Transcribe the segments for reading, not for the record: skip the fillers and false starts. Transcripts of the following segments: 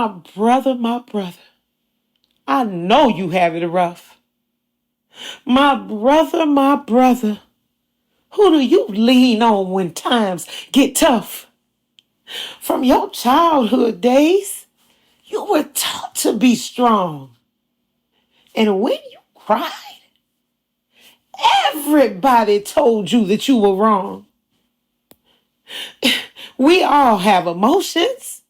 my brother, I know you have it rough. My brother, who do you lean on when times get tough? From your childhood days, you were taught to be strong. And when you cried, everybody told you that you were wrong. We all have emotions,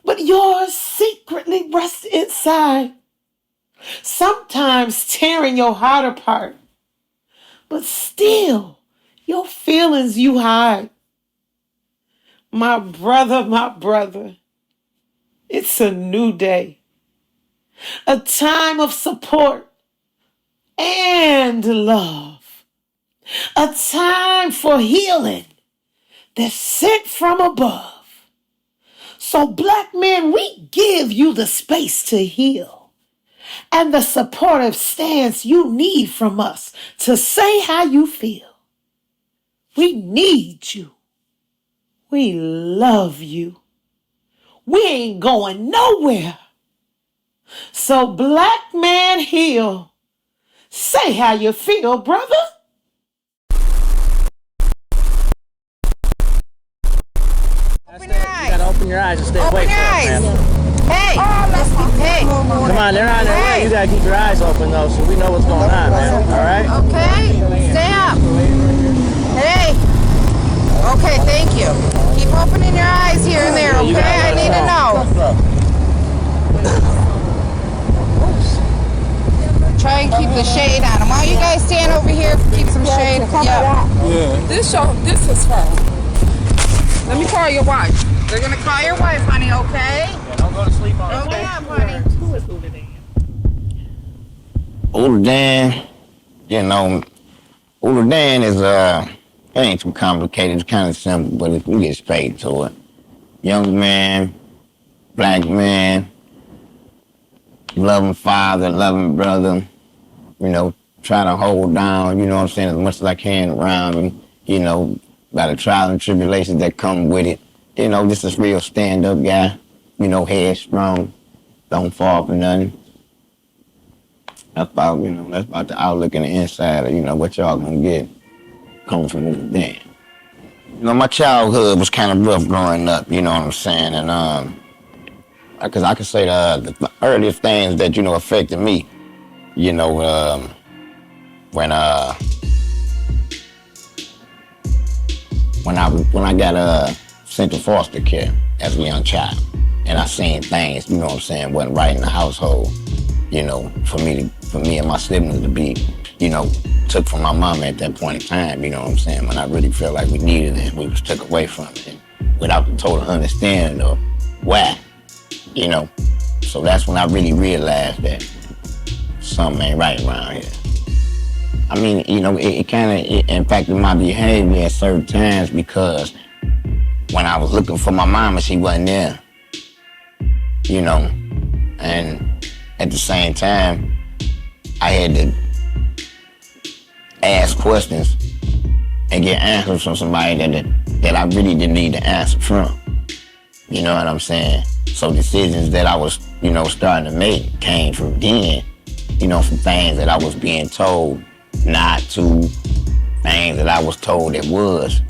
but yours secretly rust inside, sometimes tearing your heart apart. But still, your feelings you hide. My brother, it's a new day. A time of support and love. A time for healing that's sent from above. So black men, we give you the space to heal and the supportive stance you need from us to say how you feel. We need you. We love you. We ain't going nowhere. So black man heal. Say how you feel, brother. Open your eyes. You gotta open your eyes and stay awake. Open your eyes. Hey. Hey. Come on, they're on their way. You gotta keep your eyes open though, so we know what's going on, man. All right? Okay. Stay up. Hey. Okay, thank you. Keep opening your eyes here and there, okay? I need to know. Try and keep the shade on them. Why don't you guys stand over here, keep some shade? Yeah. This is fun. Let me call your wife. They're gonna call your wife, honey, okay? Yeah, don't go to sleep on Okay, honey. Who is Oodadan? Oodadan, you know, Oodadan is, it ain't too complicated. It's kind of simple, but we get straight to it. Young man, black man, loving father, loving brother, you know, try to hold down, you know what I'm saying, as much as I can around him, you know, by the trials and tribulations that come with it. You know, just a real stand-up guy, you know, headstrong, don't fall for nothing. That's about, you know, that's about the outlook and the inside of, you know, what y'all gonna get coming from Oodadan. You know, my childhood was kind of rough growing up, you know what I'm saying, and because I could say the earliest things that, you know, affected me, you know, when I got sent to foster care as a young child, and I seen things, you know what I'm saying, wasn't right in the household, you know, for me and my siblings to be, you know, took from my mama at that point in time, you know what I'm saying, when I really felt like we needed it, we was took away from it, and without the total understanding of why, you know. So that's when I really realized that something ain't right around here. I mean, you know, it kind of impacted my behavior at certain times because when I was looking for my mama, she wasn't there, you know, and at the same time, I had to ask questions and get answers from somebody that I really didn't need the answer from. You know what I'm saying? So decisions that I was, you know, starting to make came from then, you know, from things that I was being told not to, things that I was told it was,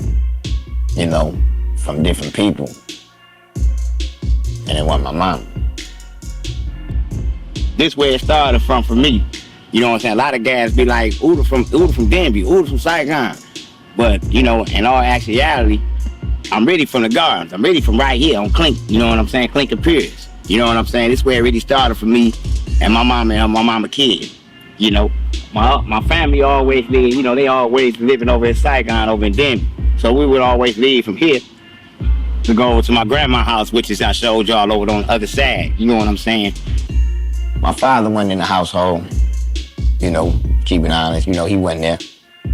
you know, from different people. And it wasn't my mom. This where it started from for me. You know what I'm saying? A lot of guys be like, Ooda from Denby, Ooda from Saigon. But, you know, in all actuality, I'm really from the gardens. I'm really from right here on Clink, you know what I'm saying? Clink and Precarious. You know what I'm saying? This is where it really started for me and my mama kid. You know, my family always lived, you know, they always living over in Saigon, over in Denby. So we would always leave from here to go over to my grandma's house, which is I showed y'all over on the other side. You know what I'm saying? My father wasn't in the household, you know, keep it honest, you know, he wasn't there.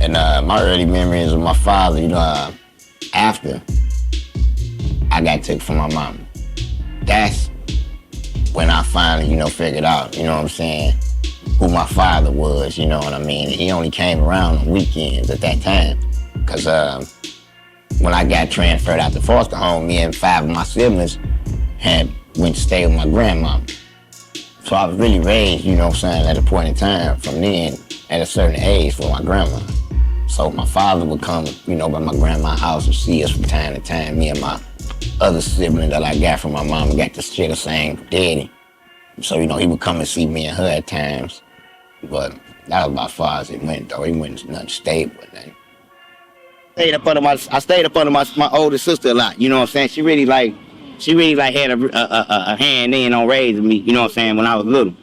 And my early memories of my father, you know, after I got took from my mama, that's when I finally, you know, figured out, you know what I'm saying, who my father was, you know what I mean? He only came around on weekends at that time, because when I got transferred out to foster home, me and 5 of my siblings had went to stay with my grandmama. So I was really raised, you know what I'm saying, at a point in time from then at a certain age for my grandma. So my father would come, you know, by my grandma's house and see us from time to time. Me and my other sibling that I got from my mom got to share the same daddy. So, you know, he would come and see me and her at times. But that was about as far as it went, though. He wasn't nothing stable or nothing. I stayed up under my older sister a lot, you know what I'm saying? She really had a hand in on raising me, you know what I'm saying, when I was little.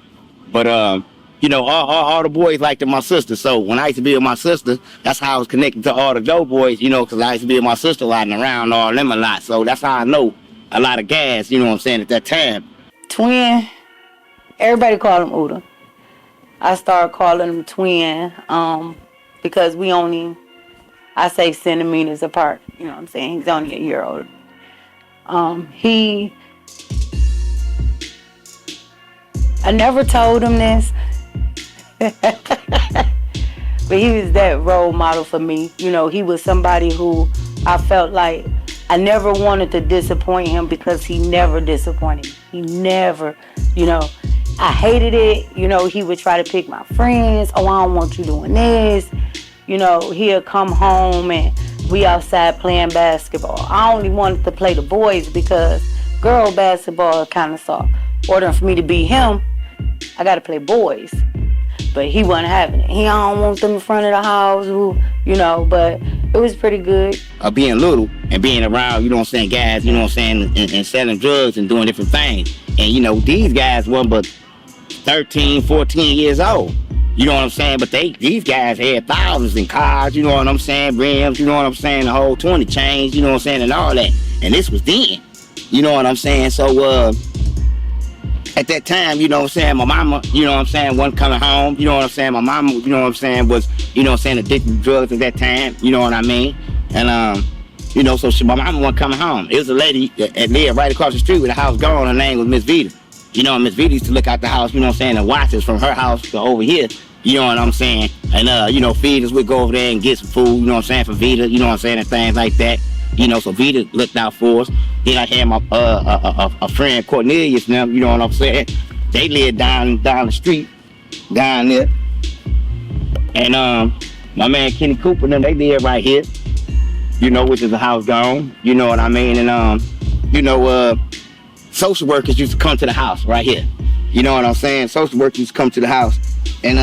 But you know, all the boys liked my sister. So when I used to be with my sister, that's how I was connected to all the dope boys, you know, because I used to be with my sister a lot and around all them a lot. So that's how I know a lot of guys, you know what I'm saying, at that time. Twin, everybody called him Ooda. I started calling him Twin because we only, I say centimeters apart, you know what I'm saying? He's only a year older. I never told him this, but he was that role model for me. You know, he was somebody who I felt like I never wanted to disappoint him because he never disappointed me. He never, you know, I hated it. You know, he would try to pick my friends. Oh, I don't want you doing this. You know, he'll come home and we outside playing basketball. I only wanted to play the boys because girl basketball kind of soft. Ordering for me to be him, I got to play boys. But he wasn't having it. He don't want them in front of the house, you know, but it was pretty good. Being little and being around, you know what I'm saying, guys, you know what I'm saying, and selling drugs and doing different things. And, you know, these guys weren't but 13, 14 years old. You know what I'm saying? But these guys had thousands in cars, you know what I'm saying, rims, you know what I'm saying, the whole 20 chains, you know what I'm saying, and all that. And this was then, you know what I'm saying? So, at that time, you know what I'm saying, my mama, you know what I'm saying, wasn't coming home, you know what I'm saying, my mama, you know what I'm saying, was, you know what I'm saying, addicted to drugs at that time, you know what I mean? And, you know, so my mama wasn't coming home. It was a lady that lived right across the street with the house gone, her name was Miss Vita. You know, Miss Vita used to look out the house, you know what I'm saying, and watch us from her house to over here, you know what I'm saying? And, you know, feed us, we'd go over there and get some food, you know what I'm saying, for Vita, you know what I'm saying, and things like that. You know, so Vita looked out for us. Then I had my a friend Cornelius and them, you know what I'm saying? They lived down the street, down there. And my man Kenny Cooper and them, they live right here, you know, which is a house gone, you know what I mean? And you know, social workers used to come to the house right here. You know what I'm saying? Social workers used to come to the house. And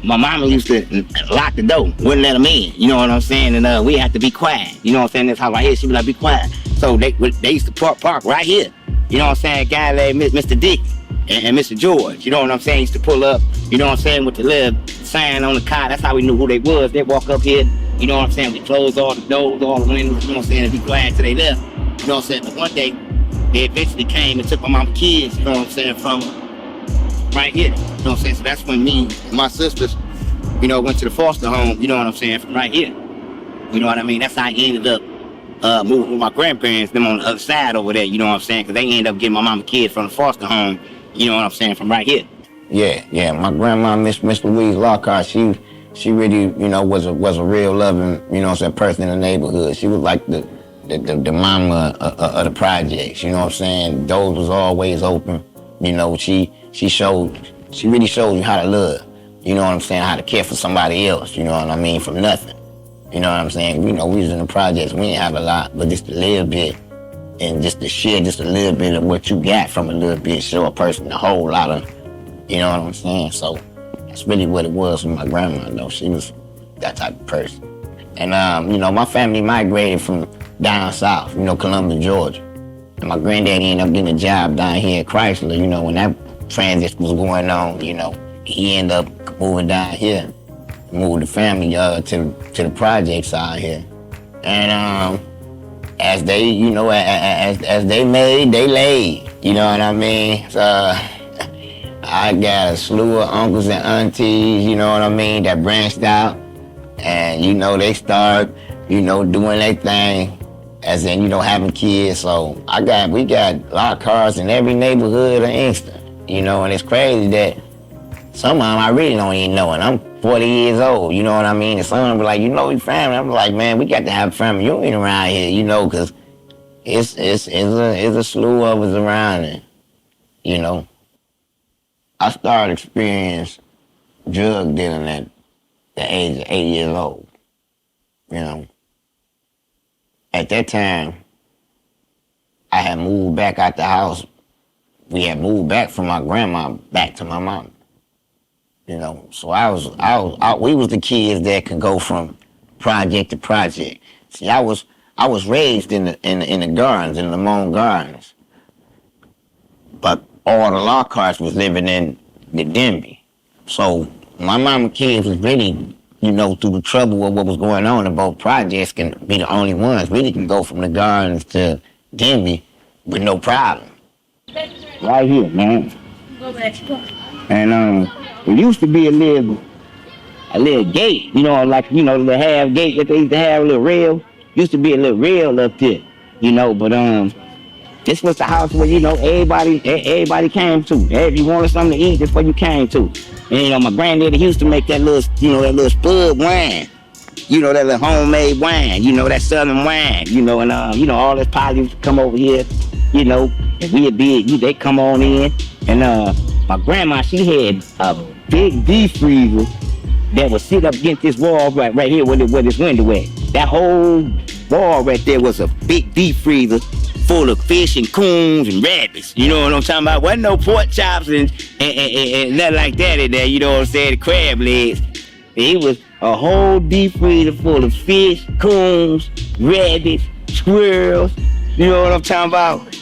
my mama used to lock the door, wouldn't let them in, you know what I'm saying? And we had to be quiet, you know what I'm saying? That's how right here, she be like, be quiet. So they used to park right here, you know what I'm saying? Guy named Mr. Dick and Mr. George, you know what I'm saying? Used to pull up, you know what I'm saying, with the little sign on the car. That's how we knew who they was. They walk up here, you know what I'm saying? We closed all the doors, all the windows, you know what I'm saying? And be quiet till they left, you know what I'm saying? But one day, they eventually came and took my mama's kids, you know what I'm saying, from right here, you know what I'm saying? So that's when me and my sisters, you know, went to the foster home, you know what I'm saying, from right here. You know what I mean? That's how I ended up moving with my grandparents, them on the other side over there, you know what I'm saying? Because they ended up getting my mama kids from the foster home, you know what I'm saying, from right here. Yeah, my grandma, Miss Louise Lockhart, she really, you know, was a real loving, you know what I'm saying, person in the neighborhood. She was like the mama of the projects, you know what I'm saying? Doors was always open, you know, she really showed you how to love. You know what I'm saying? How to care for somebody else, you know what I mean? From nothing. You know what I'm saying? You know, we was in the projects, we didn't have a lot, but just a little bit, and just to share just a little bit of what you got from a little bit, show a person a whole lot of, you know what I'm saying? So that's really what it was with my grandma, though. She was that type of person. And, you know, my family migrated from down south, you know, Columbus, Georgia. And my granddad ended up getting a job down here at Chrysler, you know, when that transition was going on, you know. He ended up moving down here, moved the family to the projects out here. And as they, you know, as they made, they laid, you know what I mean? So I got a slew of uncles and aunties, you know what I mean, that branched out. And, you know, they start, you know, doing their thing, as in, you know, having kids. So we got Lockharts in every neighborhood of Inkster, you know, and it's crazy that some of them I really don't even know, and I'm 40 years old, you know what I mean? And some of them be like, you know, we family. I'm like, man, we got to have family. You ain't around here, you know, because it's a slew of us around it, you know. I started experiencing drug dealing at the age of 8 years old, you know. At that time, I had moved back out the house. We had moved back from my grandma back to my mom, you know. So we was the kids that could go from project to project. See, I was raised in the gardens, in the Lamone Gardens, but all the Lockharts was living in the Denby. So my mama kids was really, you know, through the trouble of what was going on in both projects, can be the only ones really can go from the Gardens to Denby with no problem. Right here, man. And it used to be a little gate, you know, like, you know, the little half gate that they used to have, a little rail. Used to be a little rail up there, you know, but this was the house where, you know, everybody came to. If you wanted something to eat, that's what you came to. And, you know, my granddaddy used to make that little, you know, that little spud wine. You know, that little homemade wine, you know, that southern wine, you know, and, you know, all this party used to come over here, you know, and they come on in. And my grandma, she had a big deep freezer that would sit up against this wall right here where this window at. That whole wall right there was a big deep freezer full of fish and coons and rabbits. You know what I'm talking about? Wasn't no pork chops and nothing like that in there, you know what I'm saying? The crab legs. It was a whole deep freezer full of fish, coons, rabbits, squirrels. You know what I'm talking about?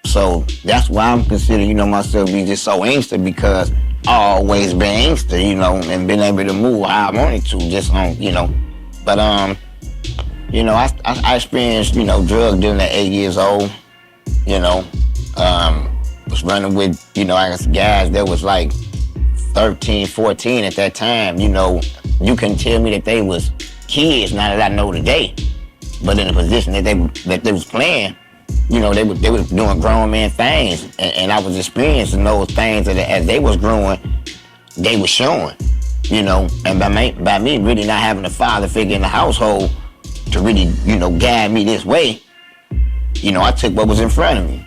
So that's why I'm considering, you know, myself be just so Inkster, because I always been Inkster, you know, and been able to move how I wanted to, just on, you know. But you know, I experienced, you know, drug dealing at 8 years old. You know, was running with, you know, I guess guys that was like 13, 14 at that time. You know, you couldn't tell me that they was kids now that I know today. But in the position that they was playing, you know, they was doing grown man things, and I was experiencing those things that as they was growing, they was showing, you know. And by me really not having a father figure in the household to really, you know, guide me this way, you know, I took what was in front of me,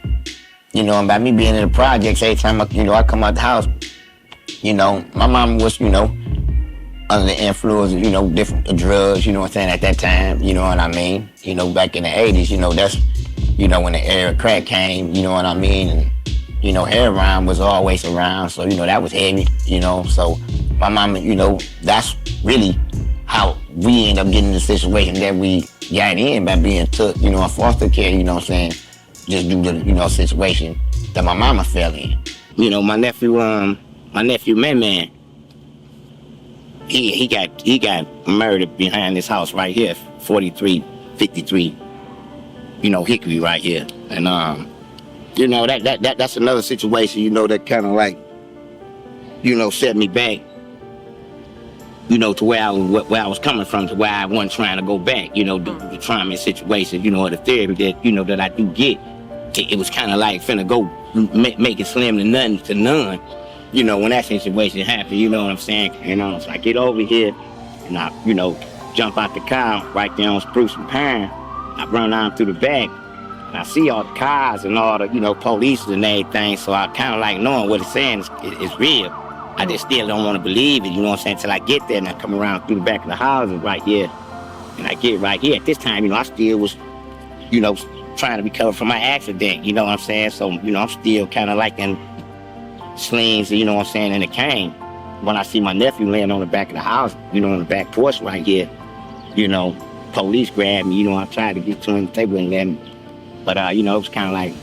you know. And by me being in the projects, every time I come out the house, you know, my mom was, you know, under the influence of, you know, different drugs, you know what I'm saying, at that time, you know what I mean? You know, back in the 80s, you know, that's, you know, when the era of crack came, you know what I mean? And, you know, heroin was always around, so, you know, that was heavy, you know. So my mama, you know, that's really how we end up getting in the situation that we got in, by being took, you know, in foster care, you know what I'm saying, just due to, you know, situation that my mama fell in. You know, my nephew Man, he got murdered behind this house right here, 4353, you know, Hickory right here. And you know, that's another situation, you know, that kind of like, you know, set me back, you know, to where I was coming from, to where I wasn't trying to go back, you know, the trauma situation, you know, the therapy that, you know, that I do get. It was kind of like finna go make it slim to nothing to none, you know, when that situation happened, you know what I'm saying? And so I get over here and I, you know, jump out the car right there on Spruce and Pine. I run down through the back and I see all the cars and all the, you know, police and everything. So I kind of like knowing what it's saying is real. I just still don't want to believe it, you know what I'm saying, till I get there and I come around through the back of the houses right here. And I get right here. At this time, you know, I still was, you know, trying to recover from my accident, you know what I'm saying? So, you know, I'm still kind of like in slings, you know what I'm saying, in the cane. When I see my nephew laying on the back of the house, you know, on the back porch right here, you know, police grabbed me, you know, I tried to get to him the table and let him. But, you know, it was kind of like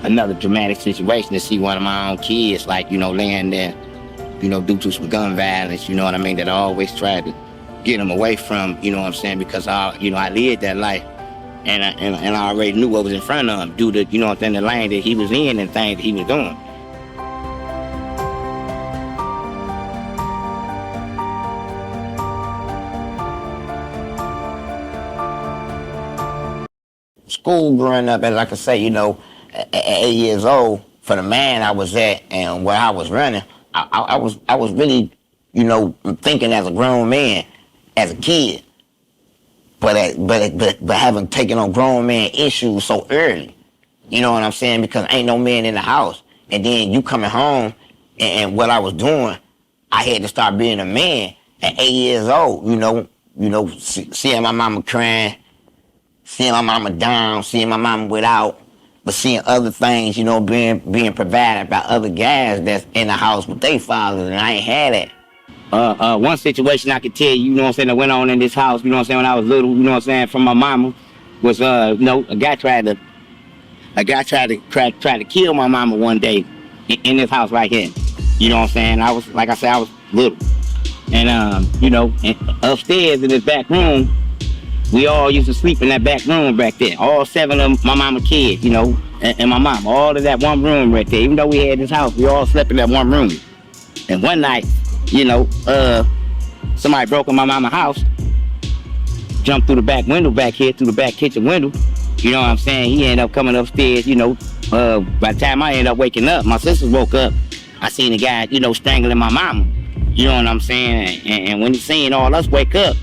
another dramatic situation to see one of my own kids, like, you know, laying there, you know, due to some gun violence, you know what I mean, that I always tried to get him away from, you know what I'm saying, because I lived that life. And I already knew what was in front of him due to, you know what I'm saying, the lane that he was in and things that he was doing. School growing up, as I could say, you know, at 8 years old, for the man I was at and where I was running, I was really, you know, thinking as a grown man, as a kid. but having taken on grown man issues so early. You know what I'm saying? Because ain't no man in the house. And then you coming home and what I was doing, I had to start being a man at 8 years old, seeing my mama crying, seeing my mama down, seeing my mama without, but seeing other things, being provided by other guys that's in the house with their fathers, and I ain't had that. One situation I could tell you, that went on in this house, when I was little, from my mama, was, a guy tried to kill my mama one day in this house right here. I was little. And, and upstairs in this back room, we all used to sleep in that back room back there. All 7 of my mama kids, and my mom, all in that one room right there. Even though we had this house, we all slept in that one room. And one night, somebody broke in my mama's house, jumped through the back window back here, through the back kitchen window. You know what I'm saying? He ended up coming upstairs, by the time I ended up waking up, my sisters woke up, I seen the guy, strangling my mama. You know what I'm saying? And when he seen all us woke up,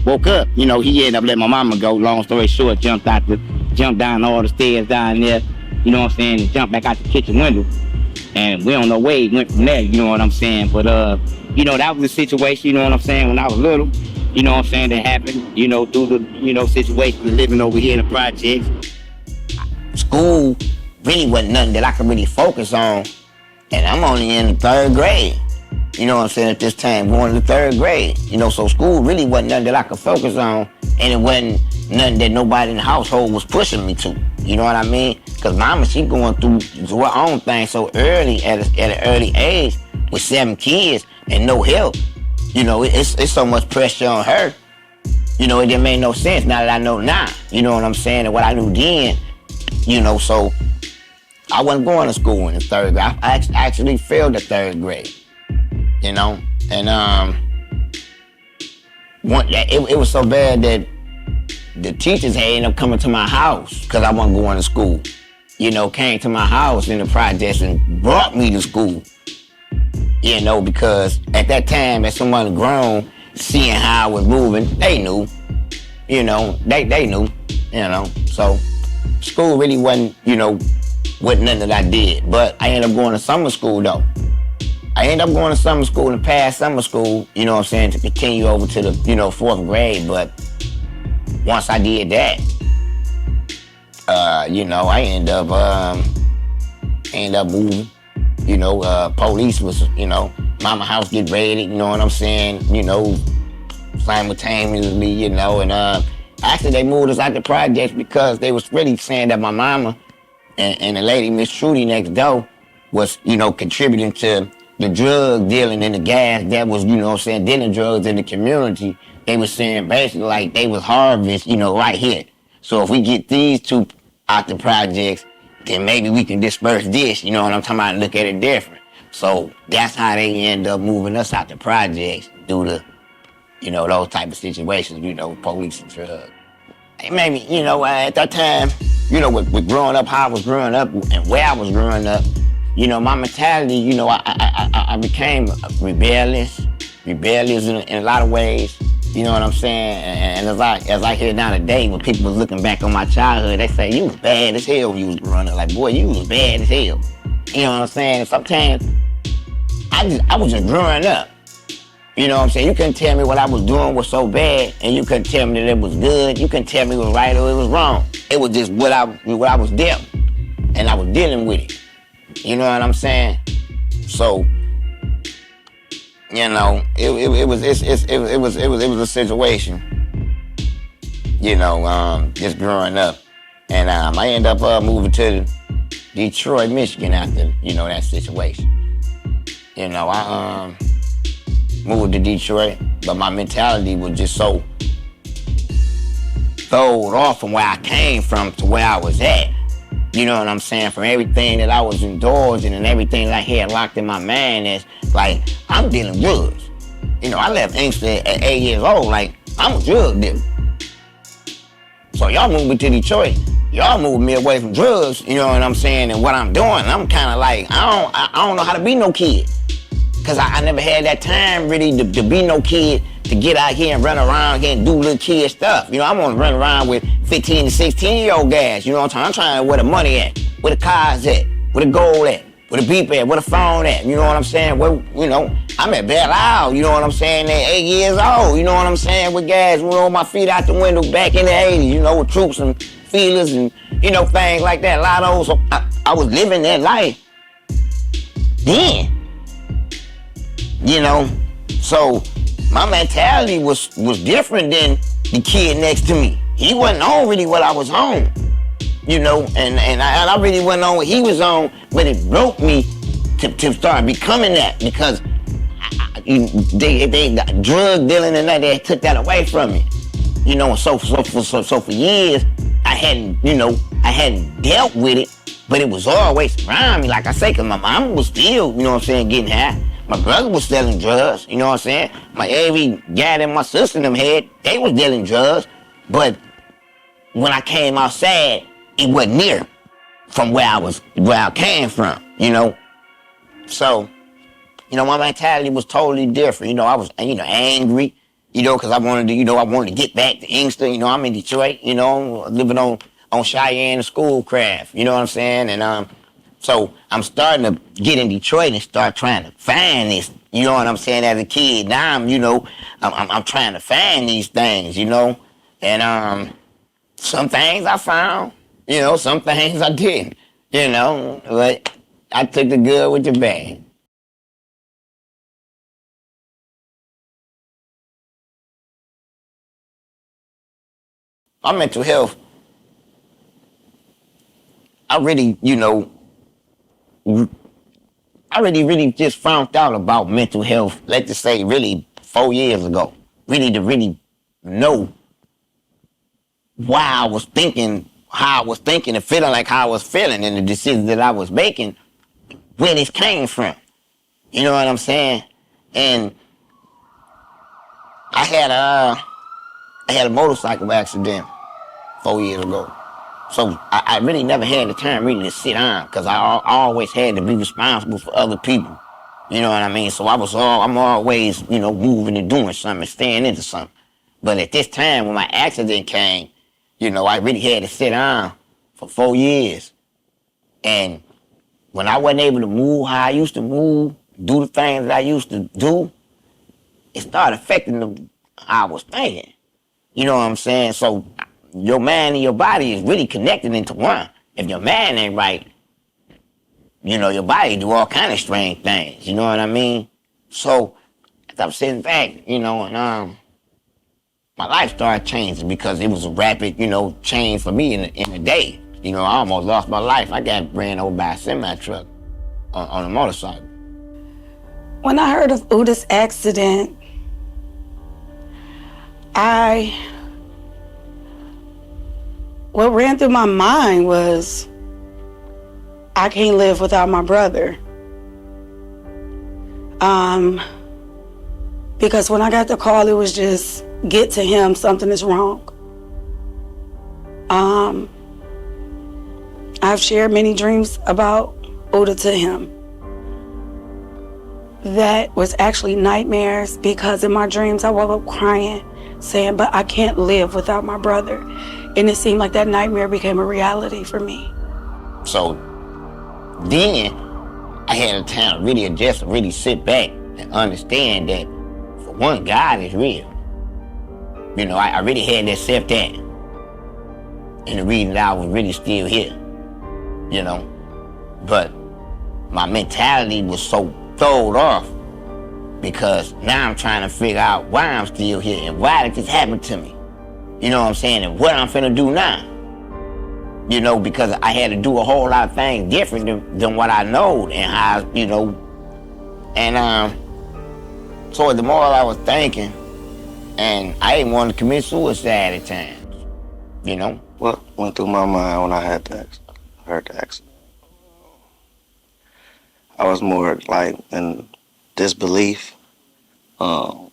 he ended up letting my mama go. Long story short, jumped down all the stairs down there, and jumped back out the kitchen window. And we don't know where he went from there, you know what I'm saying? But, that was the situation, when I was little, that happened, through the, situation of living over here in the projects. School really wasn't nothing that I could really focus on, and I'm only in the 3rd grade. At this time, going to the 3rd grade. So school really wasn't nothing that I could focus on, and it wasn't nothing that nobody in the household was pushing me to. You know what I mean? Because mama, she going through her own thing so early, at an early age, with 7 kids and no help. It's so much pressure on her. It didn't make no sense now that I know now. You know what I'm saying? And what I knew then, so I wasn't going to school in the 3rd grade. I actually failed the 3rd grade. And it was so bad that the teachers had ended up coming to my house because I wasn't going to school. Came to my house in the projects and brought me to school. Because at that time, as someone grown, seeing how I was moving, they knew. They knew. So school really wasn't nothing that I did. But I ended up going to summer school though. I ended up going to summer school and past summer school, to continue over to the, 4th grade. But once I did that, I ended up moving. Police was, mama house get raided, simultaneously, and actually they moved us out the projects because they was really saying that my mama and the lady, Miss Trudy next door, was, contributing to the drug dealing and the gas that was, dealing drugs in the community. They was saying basically like they was harvest, right here. So if we get these 2 out the projects, then maybe we can disperse this, you know what I'm talking about, and look at it different. So that's how they end up moving us out the projects due to, those type of situations, police and drugs. It made me, at that time, with growing up, how I was growing up and where I was growing up, my mentality, I became rebellious in a lot of ways. You know what I'm saying? And as I hear nowadays, when people was looking back on my childhood, they say, you was bad as hell when you was growing up. Like, boy, you was bad as hell. You know what I'm saying? Sometimes, I was just growing up. You know what I'm saying? You couldn't tell me what I was doing was so bad, and you couldn't tell me that it was good. You couldn't tell me it was right or it was wrong. It was just what I was dealt, and I was dealing with it. You know what I'm saying? So, it was a situation. Just growing up, and I ended up moving to Detroit, Michigan after that situation. I moved to Detroit, but my mentality was just so thrown off from where I came from to where I was at. You know what I'm saying? From everything that I was indulging and everything that I had locked in my mind as, like, I'm dealing drugs. I left Inkster at 8 years old, like, I'm a drug dealer. So y'all moved me to Detroit. Y'all moved me away from drugs, you know what I'm saying, and what I'm doing. I'm kind of like, I don't know how to be no kid. Because I never had that time really to be no kid to get out here and run around here and do little kid stuff. You know, I want to run around with 15 to 16-year-old guys. You know what I'm trying to where the money at, where the cars at, where the gold at, where the beep at, where the phone at. You know what I'm saying? Where, you know, I'm at Belle Isle, you know what I'm saying? At 8 years old, you know what I'm saying? With guys, roll my feet out the window back in the 80s, you know, with troops and feelers and, you know, things like that. A lot of those. So I was living that life then, you know. So my mentality was different than the kid next to me. He wasn't on really what I was on, you know, and I really wasn't on what he was on, but it broke me to start becoming that because they drug dealing and that, they took that away from me, you know. So for years I hadn't dealt with it, but it was always around me, like I say, cause my mom was still, you know what I'm saying, getting high. My brother was selling drugs, you know what I'm saying? Every guy that my sister and them had, they was dealing drugs. But when I came outside, it wasn't near from where I came from, you know? So, you know, my mentality was totally different. You know, I was, you know, angry, you know, cause I wanted to get back to Inkster. You know, I'm in Detroit, you know, living on Cheyenne and Schoolcraft, you know what I'm saying? And, so I'm starting to get in Detroit and start trying to find this, you know what I'm saying, as a kid. Now I'm, you know, I'm trying to find these things, you know. And some things I found, you know, some things I didn't, you know. But I took the good with the bad. My mental health, I really, you know, I really just found out about mental health, let's just say really 4 years ago. Really to really know why I was thinking, how I was thinking and feeling like how I was feeling and the decisions that I was making, where this came from. You know what I'm saying? And I had a motorcycle accident 4 years ago. So I really never had the time really to sit down because I always had to be responsible for other people. You know what I mean? So I'm always, you know, moving and doing something, staying into something. But at this time when my accident came, you know, I really had to sit down for 4 years. And when I wasn't able to move how I used to move, do the things that I used to do, it started affecting how I was thinking. You know what I'm saying? So your mind and your body is really connected into one. If your mind ain't right, you know, your body do all kind of strange things. You know what I mean? So as I'm sitting back, you know, and my life started changing because it was a rapid, you know, change for me in a day. You know, I almost lost my life. I got ran over by a semi-truck on a motorcycle. When I heard of Ooda's accident, what ran through my mind was, I can't live without my brother. Because when I got the call, it was just, get to him, something is wrong. I've shared many dreams about Ooda to him. That was actually nightmares because in my dreams I woke up crying, saying, but I can't live without my brother. And it seemed like that nightmare became a reality for me. So then I had a time to really adjust, really sit back and understand that for one, God is real. You know, I really had to accept that. And the reason that I was really still here, you know. But my mentality was so thrown off because now I'm trying to figure out why I'm still here and why did this happen to me. You know what I'm saying? And what I'm finna do now. You know, because I had to do a whole lot of things different than what I know and how, you know. And so the more I was thinking, and I didn't want to commit suicide at times, you know. What went through my mind when I heard the accident? I was more like in disbelief. But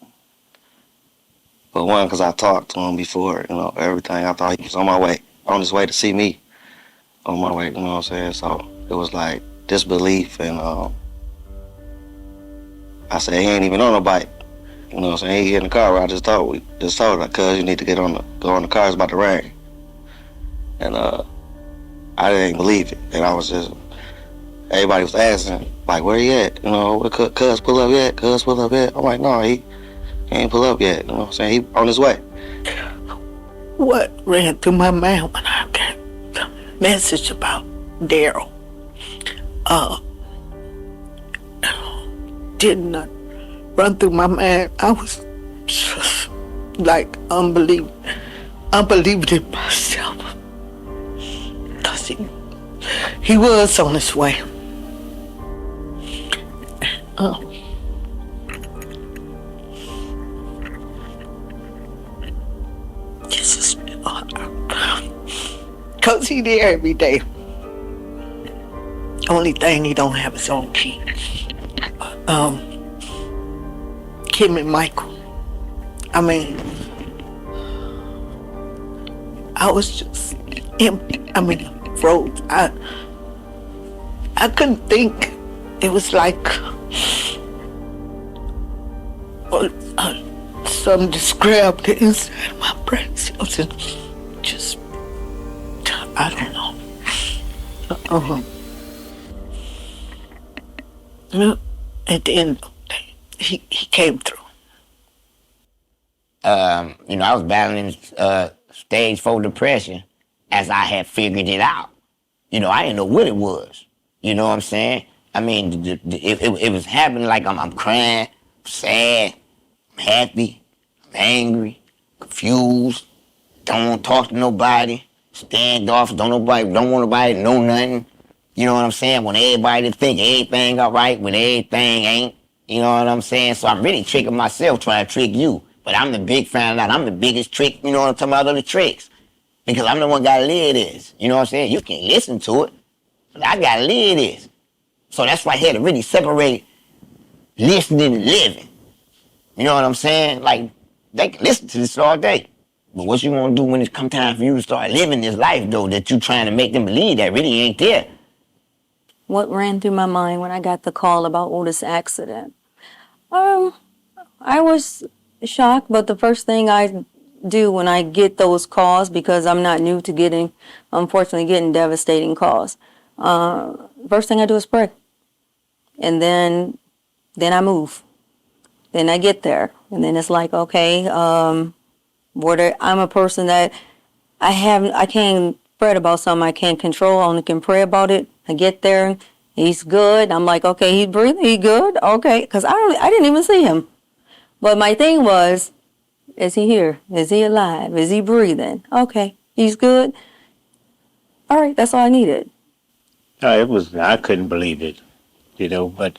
one, because I talked to him before, you know, everything. I thought he was on his way to see me. On my way, you know what I'm saying? So it was like disbelief, and I said, he ain't even on a bike. You You know what I'm saying? He get in the car. I just told her, cuz you need to go on the car. It's about to rain. And I didn't believe it. And I was just, everybody was asking, like, where he at? You know, where cuz pull up yet? Cuz pull up yet? I'm like, no, he ain't pull up yet. You know what I'm saying? He on his way. What ran through my mind when I got the message about Darryl did not run through my mind. I was just like unbelieving in myself. Because he was on his way. This is because he there every day. Only thing, he don't have his own key. Kim and Michael. I mean, I was just empty. I mean, froze. I couldn't think. It was like something just grabbed the inside of my breast. It was just, I don't know. At the end of the day, he came through. You know, I was battling stage 4 depression as I had figured it out. You know, I didn't know what it was. You know what I'm saying? I mean, it was happening like I'm crying, sad, I'm happy, I'm angry, confused, don't want to talk to nobody, standoff, don't want nobody to know nothing. You know what I'm saying? Want everybody to think everything all right when everything ain't. You know what I'm saying? So I'm really tricking myself trying to trick you. But I'm the big fan of that. I'm the biggest trick, you know what I'm talking about, other tricks. Because I'm the one gotta live this. You know what I'm saying? You can listen to it, but I gotta live this. So that's why I had to really separate listening and living. You know what I'm saying? Like, they can listen to this all day. But what you gonna do when it come time for you to start living this life, though, that you trying to make them believe that really ain't there? What ran through my mind when I got the call about Otis' accident? I was shocked, but the first thing I do when I get those calls, because I'm not new to unfortunately getting devastating calls, first thing I do is pray. And then I move. Then I get there. And then it's like, okay, I'm a person that I can't fret about something I can't control. I only can pray about it. I get there, he's good. I'm like, okay, he's breathing, he good? Okay, because I didn't even see him. But my thing was, is he here? Is he alive? Is he breathing? Okay, he's good. All right, that's all I needed. I couldn't believe it, you know, but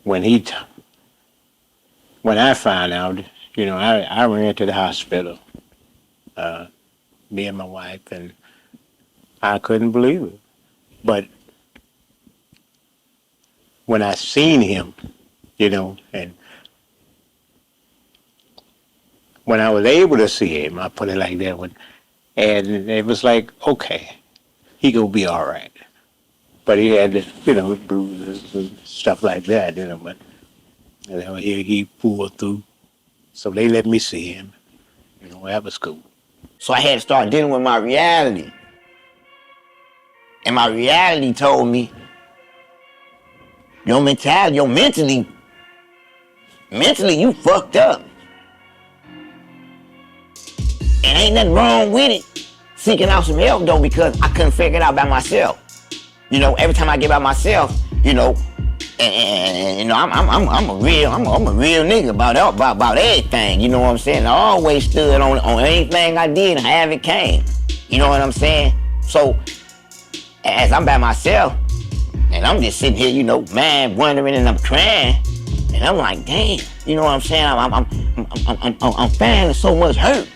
when I found out, you know, I ran to the hospital, me and my wife, and I couldn't believe it. But when I seen him, you know, and when I was able to see him, I put it like that, and it was like, okay, he gonna be all right. But he had, you know, bruises and stuff like that, you know, but you know, he pulled through. So they let me see him. You know, that was cool. So I had to start dealing with my reality. And my reality told me, your mentality, mentally you fucked up. And ain't nothing wrong with it. Seeking out some help though, because I couldn't figure it out by myself. You know, every time I get by myself, you know, and you know, I'm a real nigga about everything. You know what I'm saying? I always stood on anything I did and have it came. You know what I'm saying? So as I'm by myself, and I'm just sitting here, you know, man, wondering, and I'm crying, and I'm like, damn, you know what I'm saying? I'm feeling so much hurt.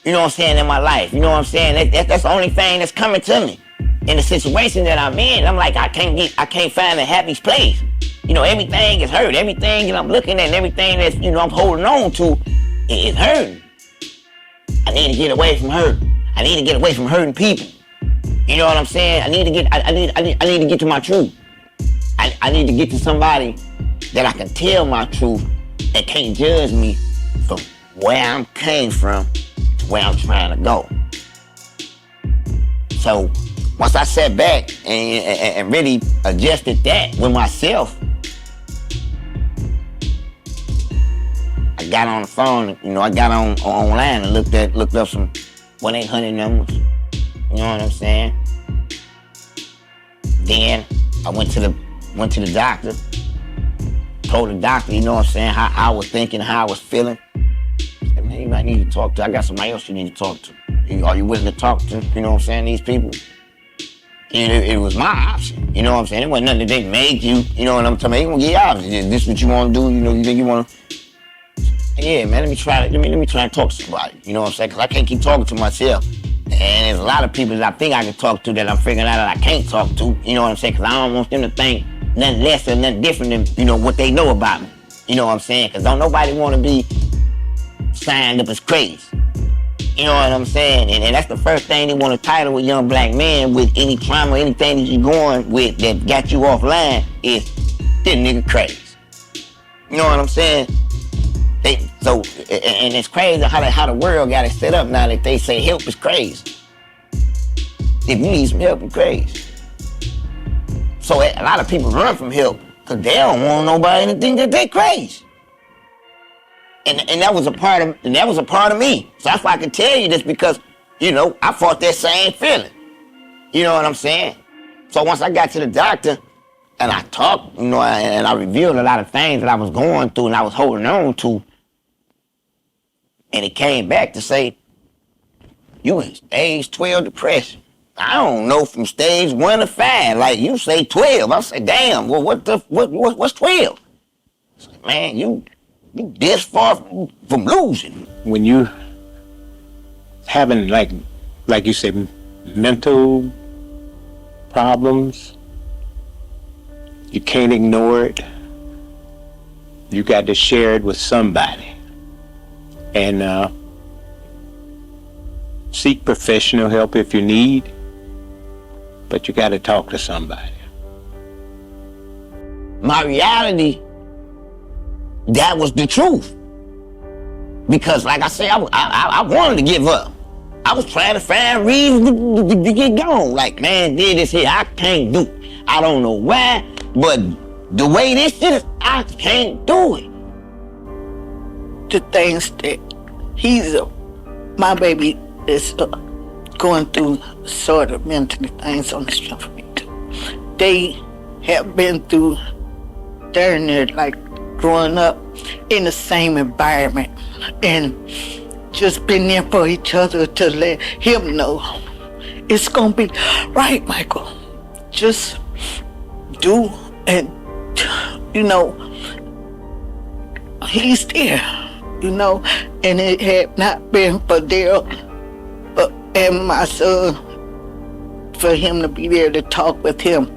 You know what I'm saying, in my life. You know what I'm saying? That's the only thing that's coming to me in the situation that I'm in. I'm like, I can't find a happy place. You know, everything is hurt. Everything that I'm looking at and everything that's, you know, I'm holding on to is hurting. I need to get away from hurt. I need to get away from hurting people. You know what I'm saying? I need to get to my truth. I need to get to somebody that I can tell my truth and can't judge me from where I came from to where I'm trying to go. So once I sat back and really adjusted that with myself, I got on the phone, I got online and looked up some 1-800 numbers. You know what I'm saying? Then I went to the doctor, told the doctor, you know what I'm saying, how I was thinking, how I was feeling. I said, man, you might need to talk to. I got somebody else you need to talk to. Are you willing to talk to, you know what I'm saying, these people? And it was my option, you know what I'm saying? It wasn't nothing that they made you, you know what I'm talking about? They gonna give you options. This is what you wanna do, you think you wanna. Yeah, man, let me try and talk to somebody, you know what I'm saying? Because I can't keep talking to myself. And there's a lot of people that I think I can talk to that I'm figuring out that I can't talk to, you know what I'm saying? Because I don't want them to think nothing less or nothing different than, what they know about me. You know what I'm saying? Because don't nobody want to be signed up as crazy. You know what I'm saying? And that's the first thing they want to title a young black man with any trauma, anything that you're going with that got you offline is, this nigga crazy. You know what I'm saying? And it's crazy how the world got it set up now that they say help is crazy. If you need some help, you're crazy. So a lot of people run from help because they don't want nobody to think that they crazy. And that was a part of me. So that's why I can tell you this because, I fought that same feeling. You know what I'm saying? So once I got to the doctor and I talked, and I revealed a lot of things that I was going through and I was holding on to, and it came back to say, you in stage 12 depression. I don't know from stage 1 to 5. Like you say 12. I say, damn, well what's 12? I say, man, you this far from losing. When you having like you said, mental problems, you can't ignore it. You got to share it with somebody. And seek professional help if you need, but you got to talk to somebody. My reality, that was the truth. Because like I said, I wanted to give up. I was trying to find reasons to get gone. Like, man, did this here, I can't do it. I don't know why, but the way this is, I can't do it. The things that my baby is going through sort of mentally things on the strength of me too. They have been through, they're like growing up in the same environment and just been there for each other to let him know it's gonna be right, Michael. Just do, and he's there. And it had not been for Darryl and my son, for him to be there to talk with him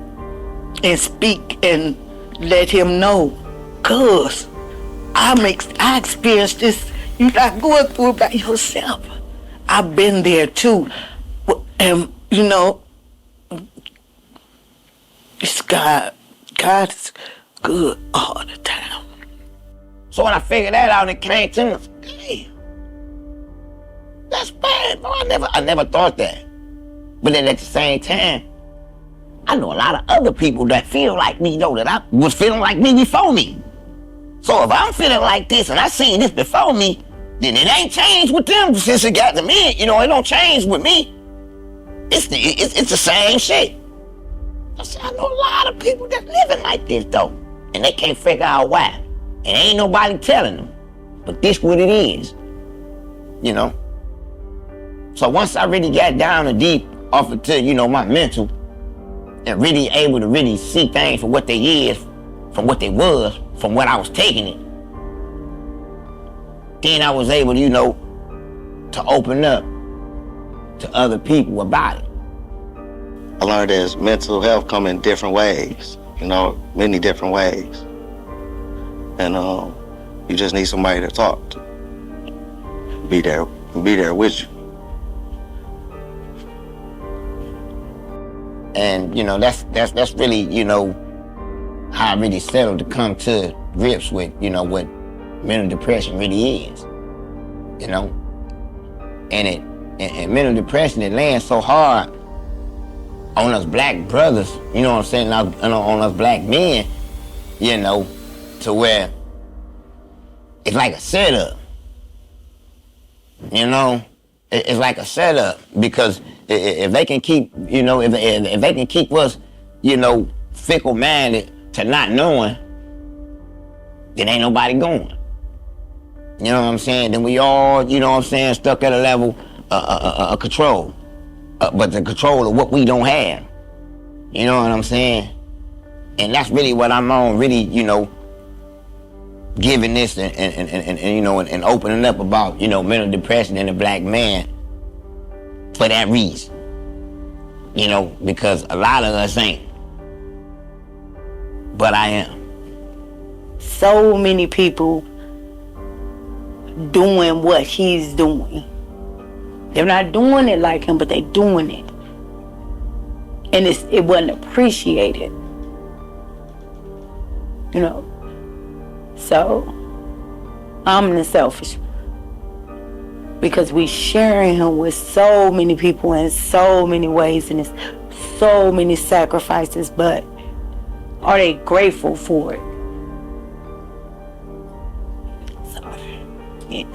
and speak and let him know, cause I experienced this. You're not going through it by yourself. I've been there too, and it's God. God is good all the time. So when I figured that out, it came to me, damn, that's bad, bro. I never thought that. But then at the same time, I know a lot of other people that feel like me, that I was feeling like me before me. So if I'm feeling like this and I seen this before me, then it ain't changed with them since it got to me. It don't change with me. It's the same shit. I said, I know a lot of people that living like this though, and they can't figure out why. And ain't nobody telling them, but this what it is, So once I really got down and deep off into, my mental, and really able to really see things for what they is, from what they was, from what I was taking it, then I was able to, to open up to other people about it. I learned that mental health come in different ways, many different ways. And you just need somebody to talk to. Be there with you. And that's really, how I really settled to come to grips with, mental depression really is, you know? And mental depression, it lands so hard on us black brothers, you know what I'm saying, on us black men, you know, to where it's like a setup, you know? It's like a setup, because if they can keep, you know, if they can keep us, you know, fickle-minded to not knowing, then ain't nobody going. You know what I'm saying? Then we all, you know what I'm saying, stuck at a level of control. But the control of what we don't have. You know what I'm saying? And that's really what I'm on, really, you know, giving this and you know, and opening up about, you know, mental depression in the black man for that reason. You know, because a lot of us ain't. But I am. So many people doing what he's doing. They're not doing it like him, but they doing it. And it wasn't appreciated. You know. So, I'm the selfish one. Because we sharing him with so many people in so many ways, and it's so many sacrifices, but are they grateful for it? So, yeah.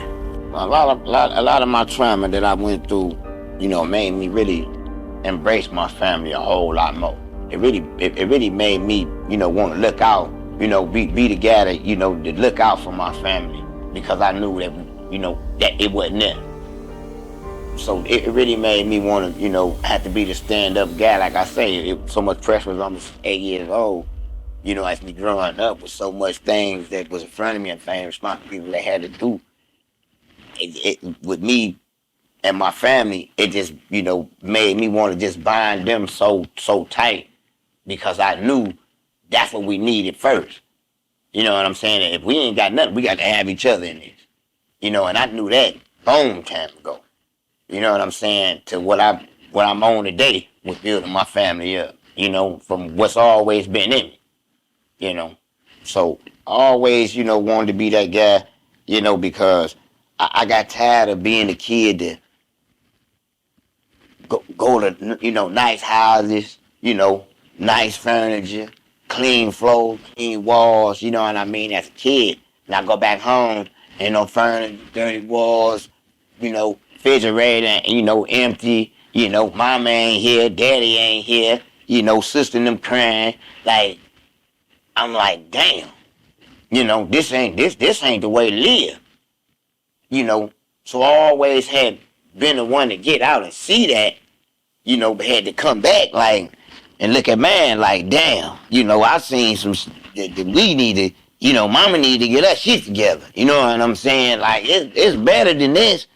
A lot of my trauma that I went through, you know, made me really embrace my family a whole lot more. It really made me, you know, want to look out, you know, be the guy that, you know, to look out for my family, because I knew that, you know, that it wasn't there. So it really made me want to, you know, have to be the stand-up guy. Like I say, so much pressure was almost 8 years old, you know, as me growing up with so much things that was in front of me and things, responsibilities that I had to do. With me and my family, it just, you know, made me want to just bind them so tight, because I knew that's what we needed first. You know what I'm saying? If we ain't got nothing, we got to have each other in this. You know, and I knew that long time ago. You know what I'm saying? To what I'm on today with building my family up. You know, from what's always been in me. You know, so I always, you know, wanted to be that guy. You know, because I got tired of being a kid that go to, you know, nice houses, you know, nice furniture, clean floors, clean walls, you know what I mean, as a kid. And I go back home and no furniture, dirty walls, you know, refrigerator, you know, empty, you know, mama ain't here, daddy ain't here, you know, sister and them crying. Like, I'm like, damn, you know, this ain't the way to live. You know, so I always had been the one to get out and see that, you know, but had to come back, like, and look at man, like, damn, you know, I seen some that we need to, you know, mama need to get her shit together. You know what I'm saying? Like, it's better than this.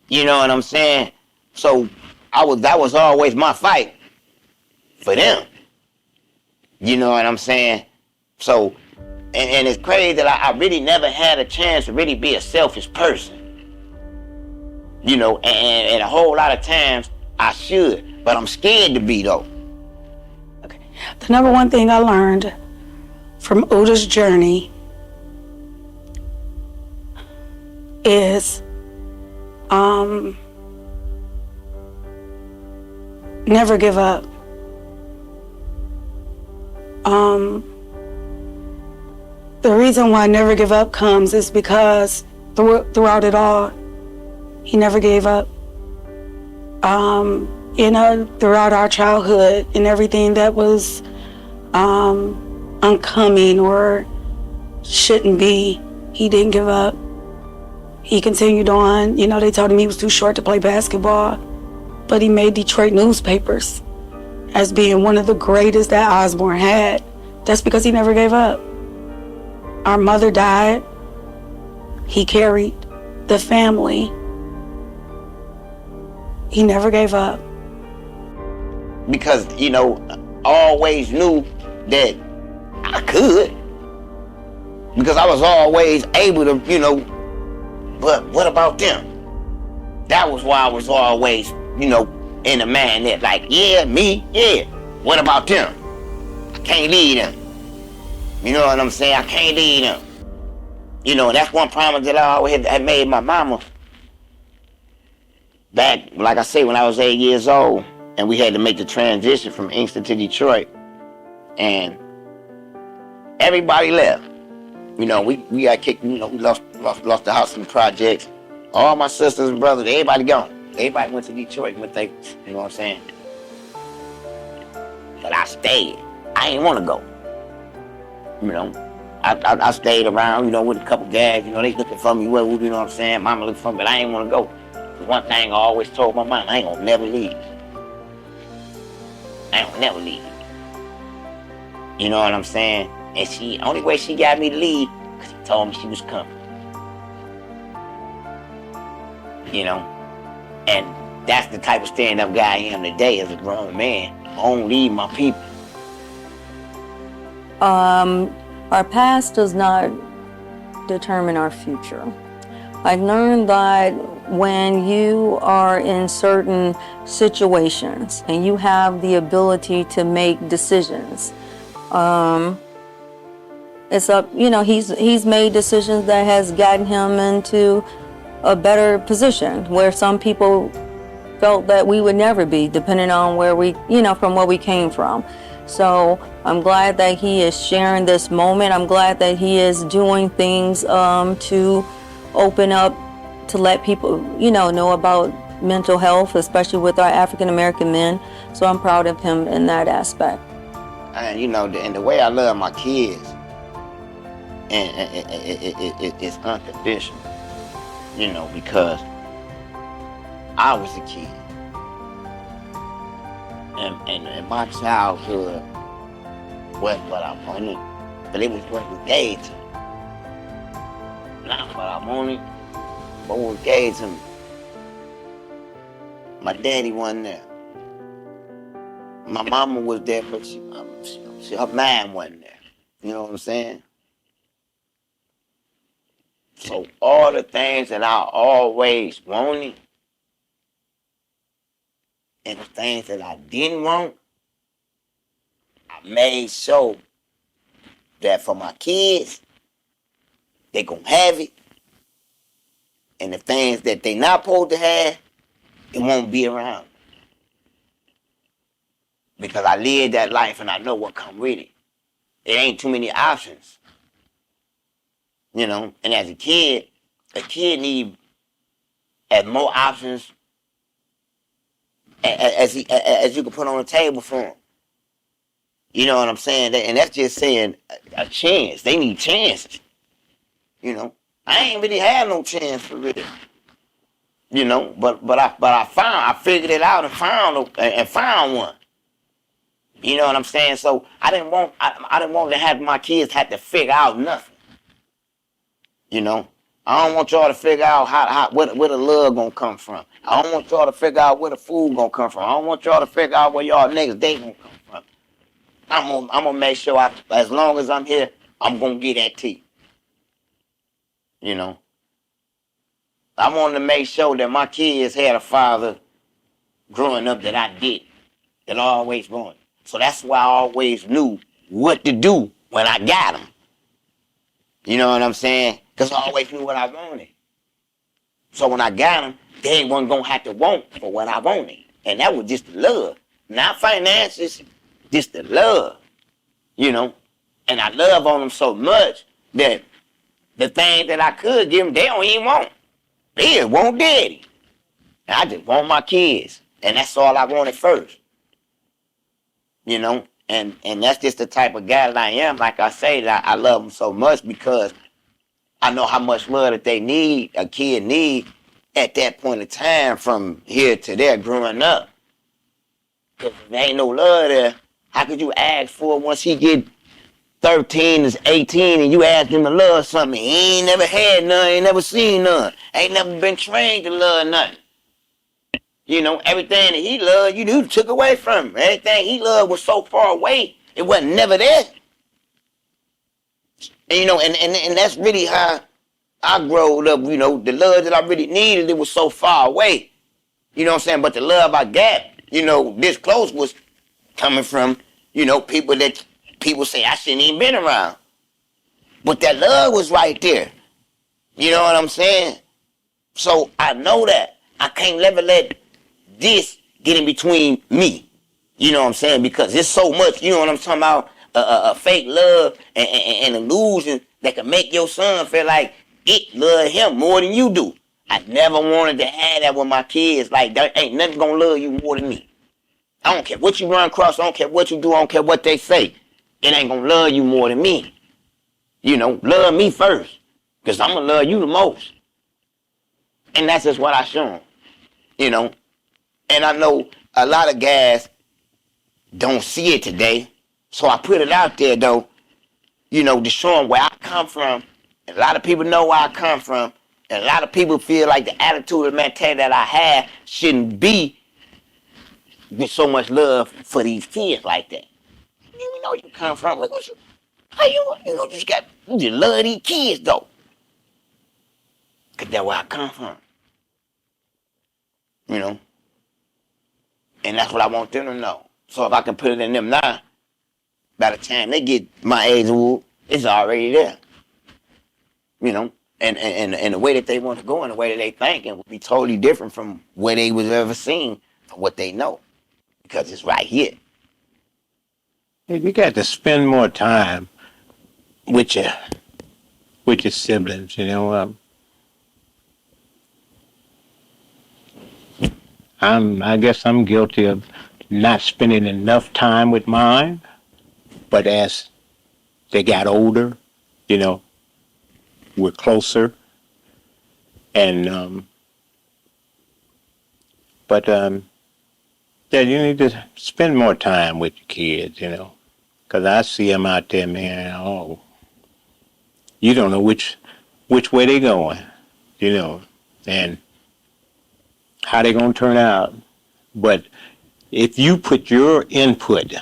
You know what I'm saying? So that was always my fight for them. You know what I'm saying? So, and it's crazy that I really never had a chance to really be a selfish person. You know, and a whole lot of times I should, but I'm scared to be though. Okay. The number one thing I learned from Ooda's journey is never give up. The reason why never give up comes is because throughout it all, he never gave up. You know, throughout our childhood and everything that was oncoming or shouldn't be, he didn't give up. He continued on. You know, they told him he was too short to play basketball, but he made Detroit newspapers as being one of the greatest that Osborne had. That's because he never gave up. Our mother died. He carried the family. He never gave up. Because, you know, I always knew that I could. Because I was always able to, you know, but what about them? That was why I was always, you know, in the man that, like, yeah, me, yeah. What about them? I can't leave them. You know what I'm saying? I can't leave them. You know, that's one promise that I always had made my mama. Back, like I say, when I was 8 years old, and we had to make the transition from Inkster to Detroit, and everybody left. You know, we got kicked. You know, we lost the house in the projects. All my sisters and brothers, everybody gone. Everybody went to Detroit. Went they, you know what I'm saying? But I stayed. I ain't want to go. You know, I stayed around. You know, with a couple guys. You know, they looking for me. Well, you know what I'm saying? Mama looking for me, but I ain't want to go. The one thing I always told my mom, I ain't gonna never leave. I ain't gonna never leave. You know what I'm saying? And she, only way she got me to leave, because she told me she was coming. You know? And that's the type of stand-up guy I am today as a grown man. I don't leave my people. Our past does not determine our future. I learned that when you are in certain situations and you have the ability to make decisions, it's up, you know, he's made decisions that has gotten him into a better position where some people felt that we would never be, depending on where we, you know, from where we came from. So I'm glad that he is sharing this moment. I'm glad that he is doing things to open up, to let people, you know about mental health, especially with our African American men. So I'm proud of him in that aspect. And you know, and the way I love my kids, and it's unconditional. You know, because I was a kid, and my childhood wasn't what I wanted, but it was what was gave to me. Not what I wanted, but what was gave to me. My daddy wasn't there. My mama was there, but her mind wasn't there. You know what I'm saying? So all the things that I always wanted, and the things that I didn't want, I made sure that for my kids, they gonna have it. And the things that they not supposed to have, it won't be around. Because I lived that life and I know what come with it. It ain't too many options. You know, and as a kid need as more options as you can put on the table for them. You know what I'm saying? And that's just saying a chance. They need chances. You know, I ain't really had no chance for real. You know, but I figured it out and found one. You know what I'm saying? So I didn't want to have my kids have to figure out nothing. You know, I don't want y'all to figure out where the love gonna come from. I don't want y'all to figure out where the food gonna come from. I don't want y'all to figure out where y'all niggas date gonna come from. I'm gonna make sure as long as I'm here, I'm gonna get that tea. You know, I wanted to make sure that my kids had a father growing up that I did, that I always wanted. So that's why I always knew what to do when I got them. You know what I'm saying? Because I always knew what I wanted. So when I got them, they wasn't going to have to want for what I wanted. And that was just the love. Not finances, just the love. You know? And I love on them so much that the things that I could give them, they don't even want. They just want daddy. And I just want my kids. And that's all I wanted first. You know? And that's just the type of guy that I am. Like I say, that I love them so much because I know how much love that they need, a kid need at that point in time from here to there growing up. Because if there ain't no love there, how could you ask for it once he get 13 is 18 and you ask him to love something? He ain't never had none, ain't never seen none, ain't never been trained to love nothing. You know, everything that he loved, you took away from him. Everything he loved was so far away, it wasn't never there. And, you know, and that's really how I growed up. You know, the love that I really needed, it was so far away. You know what I'm saying? But the love I got, you know, this close was coming from, you know, people that people say I shouldn't even been around. But that love was right there. You know what I'm saying? So I know that I can't never let this get in between me. You know what I'm saying? Because it's so much, you know what I'm talking about? A fake love and illusion that can make your son feel like it love him more than you do. I never wanted to have that with my kids. Like, there ain't nothing gonna love you more than me. I don't care what you run across. I don't care what you do. I don't care what they say. It ain't gonna love you more than me. You know, love me first. Because I'm gonna love you the most. And that's just what I show them. You know? And I know a lot of guys don't see it today. So I put it out there, though, you know, to show them where I come from. And a lot of people know where I come from. And a lot of people feel like the attitude and mentality that I have shouldn't be with so much love for these kids like that. You know where you come from. Like, how you know, you just love these kids, though. Because that's where I come from. You know? And that's what I want them to know. So if I can put it in them now, by the time they get my age, it's already there. You know? And the way that they want to go and the way that they thinking will be totally different from where they was ever seen from what they know. Because it's right here. Hey, you got to spend more time with your siblings, you know. I guess I'm guilty of not spending enough time with mine, but as they got older, you know, we're closer, and yeah, you need to spend more time with your kids, you know, because I see them out there, man. Oh, you don't know which way they going, you know, and how they gonna turn out. But if you put your input,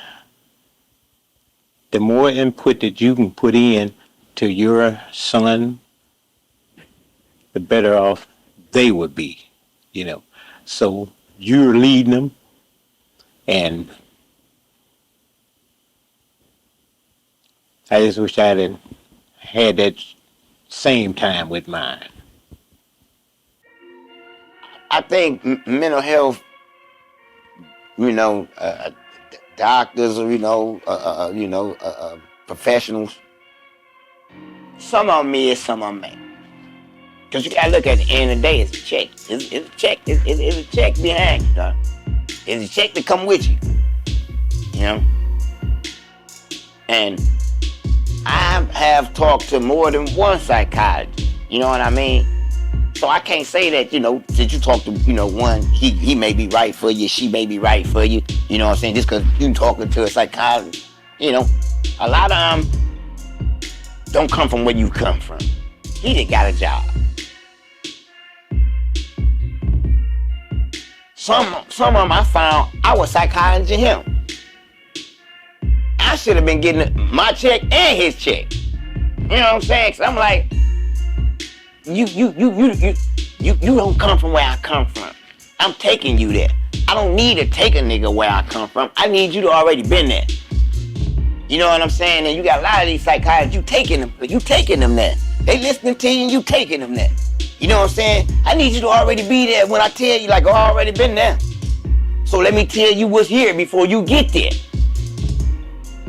the more input that you can put in to your son, the better off they would be, you know. So you're leading them, and I just wish I had that same time with mine. I think mental health, you know, doctors, or, you know, professionals, some of them is, some of them ain't. Because you got to look at the end of the day, it's a check. It's a check. It's a check behind you, dog. It's a check to come with you. You know? And I have talked to more than one psychiatrist. You know what I mean? So I can't say that, you know, that you talk to, you know, one, he may be right for you, she may be right for you. You know what I'm saying? Just because you talking to a psychiatrist. You know, a lot of them don't come from where you come from. He done got a job. Some of them I found, I was psychiatrist him. I should have been getting my check and his check. You know what I'm saying? Cause I'm like, you don't come from where I come from. I'm taking you there. I don't need to take a nigga where I come from. I need you to already been there. You know what I'm saying? And you got a lot of these psychiatrists, you taking them there. They listening to you and you taking them there. You know what I'm saying? I need you to already be there when I tell you, like, oh, I already been there. So let me tell you what's here before you get there.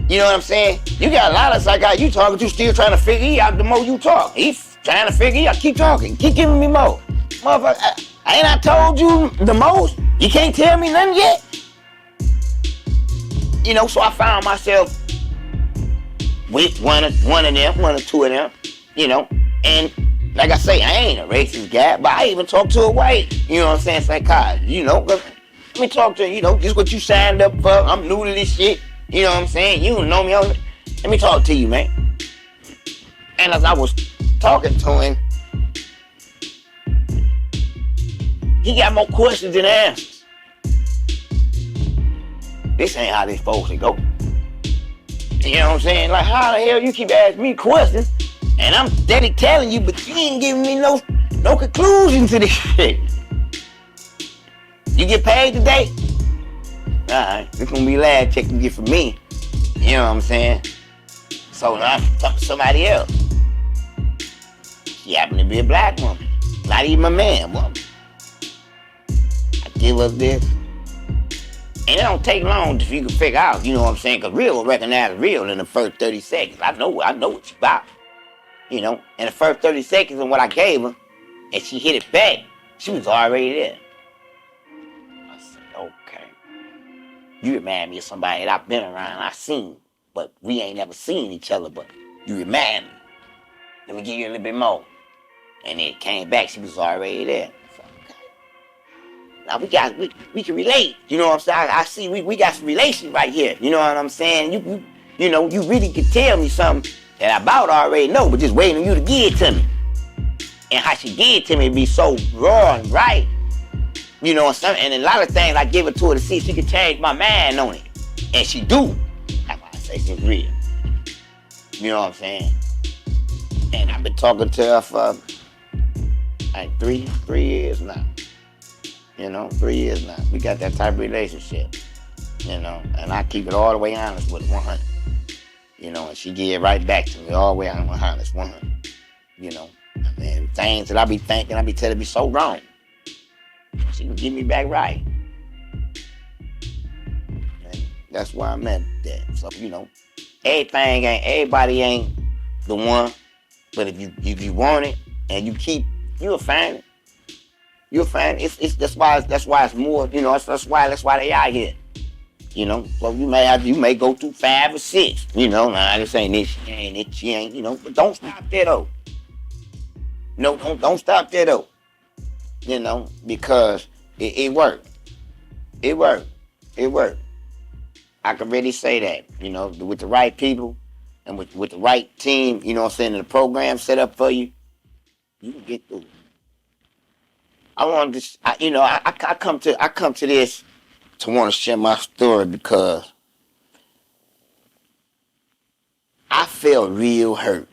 You know what I'm saying? You got a lot of psychiatrists you talking to still trying to figure out the more you talk. He's trying to figure out, keep talking, keep giving me more. Motherfucker, ain't I told you the most? You can't tell me nothing yet? You know, so I found myself with one or two of them, you know, and like I say, I ain't a racist guy, but I even talk to a white, you know what I'm saying, psychiatrist, you know, let me talk to, you know, this is what you signed up for, I'm new to this shit, you know what I'm saying, you don't know me, let me talk to you, man. And as I was talking to him, he got more questions than answers. This ain't how this supposed to go. You know what I'm saying? Like, how the hell you keep asking me questions, and I'm steady telling you, but you ain't giving me no conclusion to this shit. You get paid today? Alright, this gonna be the last check you get from me. You know what I'm saying? So now I'm talking to somebody else. She happened to be a black woman. Not even a man woman. I give up this. And it don't take long if you can figure out, you know what I'm saying? Because real will recognize real in the first 30 seconds. I know what she about. You know, in the first 30 seconds of what I gave her, and she hit it back, she was already there. I said, okay. You remind me of somebody that I've been around, I've seen, but we ain't never seen each other, but you remind me. Let me give you a little bit more. And it came back, she was already there. So, okay. Now we can relate. You know what I'm saying? I see we got some relation right here. You know what I'm saying? You know, you really can tell me something that I about already know, but just waiting on you to give it to me. And how she give it to me be so raw and right. You know what I'm saying? And a lot of things I give it to her to see if she can change my mind on it. And she do. That's why I say she's real. You know what I'm saying? And I've been talking to her for like three years now. You know, 3 years now. We got that type of relationship. You know, and I keep it all the way honest with 100. You know, and she give it right back to me all the way honest, 100. You know, and things that I be thinking, I be telling me so wrong. She can give me back right. And that's why I'm at that. So, you know, everybody ain't the one, but if you want it and you keep, you'll find it. You'll find it. It's that's why it's more, you know, that's why they out here. You know, so you may go through 5 or 6, you know, nah, this ain't it, she ain't, you know, but don't stop there though. No, don't stop there though. You know, because it worked. It worked. It worked. I can really say that, you know, with the right people and with the right team, you know what I'm saying, and the program set up for you, you can get through. I want to, I come to this to want to share my story because I felt real hurt.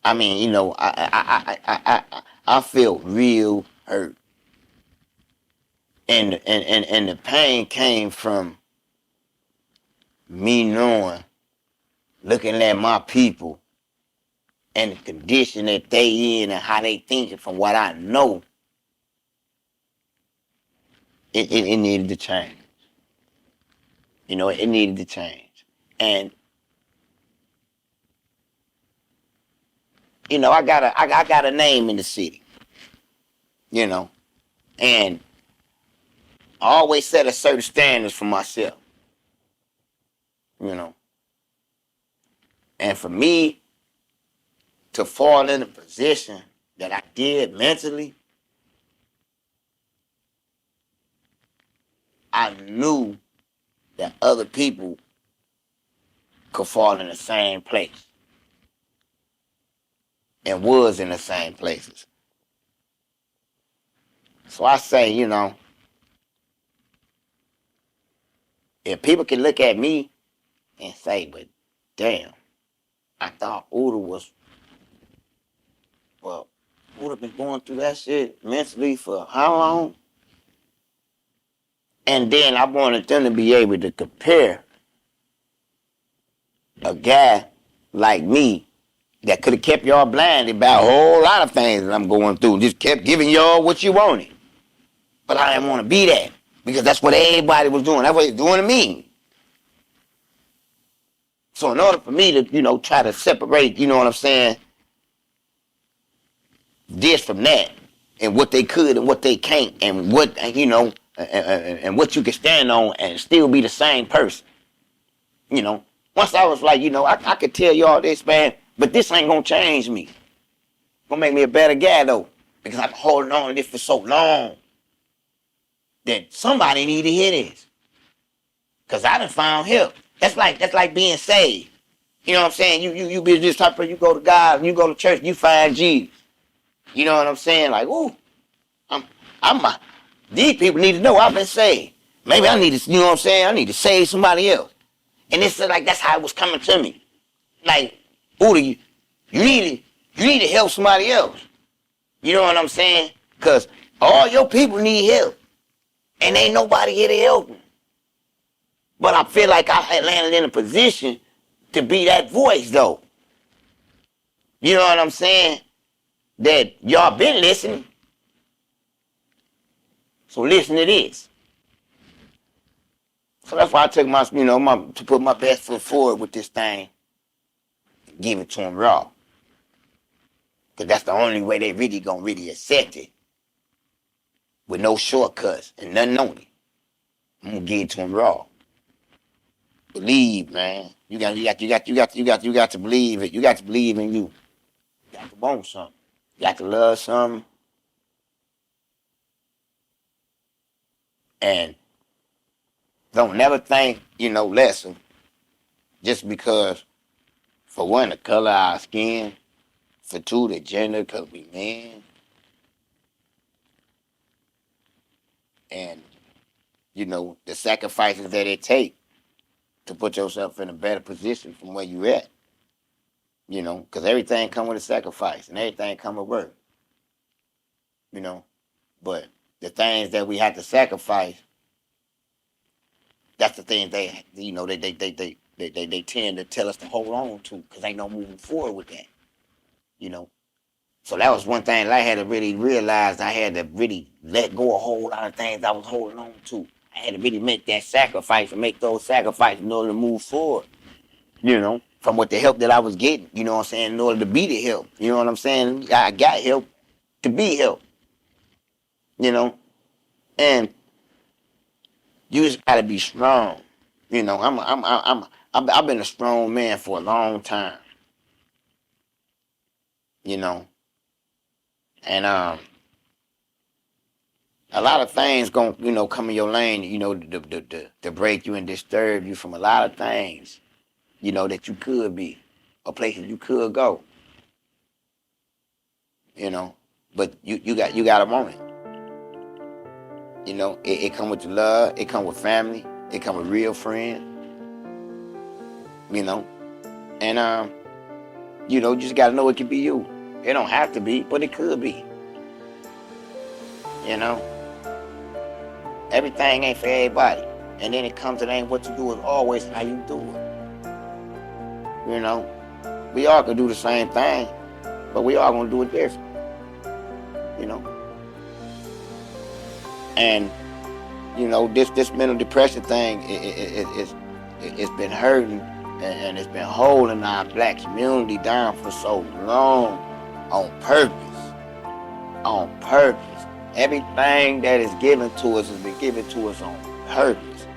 I mean, you know, I felt real hurt. And the pain came from me knowing, looking at my people and the condition that they in and how they thinking from what I know, it needed to change. You know, it needed to change. And, you know, I got a name in the city, you know, and I always set a certain standards for myself, you know. And for me to fall in a position that I did mentally, I knew that other people could fall in the same place and was in the same places. So I say, you know, if people can look at me and say, but damn, I thought Ooda was, well, Ooda been going through that shit mentally for how long? And then I wanted them to be able to compare a guy like me that could have kept y'all blinded about a whole lot of things that I'm going through. Just kept giving y'all what you wanted. But I didn't want to be that because that's what everybody was doing. That's what they're doing to me. So in order for me to, you know, try to separate, you know what I'm saying, this from that, and what they could and what they can't, and what, you know, and what you can stand on and still be the same person. You know, once I was like, you know, I could tell y'all this, man, but this ain't gonna change me. Gonna make me a better guy though, because I've been holding on to this for so long that somebody need to hear this. Cause I done found help. That's like being saved. You know what I'm saying? You be this type of person, you go to God, you go to church, you find Jesus. You know what I'm saying? Like, ooh, these people need to know I've been saved. Maybe I need to, you know what I'm saying? I need to save somebody else. And it's like that's how it was coming to me. Like, Ooda, you need to help somebody else. You know what I'm saying? Cause all your people need help. And ain't nobody here to help them. But I feel like I had landed in a position to be that voice though. You know what I'm saying? that y'all been listening. So listen to this. So that's why I took to put my best foot forward with this thing, and give it to them raw. Cause that's the only way they really gonna really accept it, with no shortcuts and nothing on it. I'm gonna give it to them raw. Believe, man. You got to believe it. You got to believe in you. You got to want something. You got to love something. And don't never think, less of just because, for one, the color of our skin, for two, the gender, because we men, and, the sacrifices that it takes to put yourself in a better position from where you at. Because everything come with a sacrifice and everything come with work. But the things that we have to sacrifice, that's the things they tend to tell us to hold on to, because ain't no moving forward with that. So that was one thing that I had to really realize. I had to really let go a whole lot of things I was holding on to. I had to really make that sacrifice and make those sacrifices in order to move forward. From what the help that I was getting, you know what I'm saying, in order to be the help. You know what I'm saying? I got help to be help. And you just gotta be strong. I've been a strong man for a long time. And a lot of things gonna come in your lane, to break you and disturb you from a lot of things, that you could be, or places you could go. But you got a moment. It come with the love, it come with family, it come with real friends. And you just gotta know it could be you. It don't have to be, but it could be. Everything ain't for everybody. And then it comes to ain't what you do, is always how you do it. We all can do the same thing, but we all gonna do it different. And this mental depression thing, it's been hurting, and it's been holding our black community down for so long, on purpose. On purpose. Everything that is given to us has been given to us on purpose.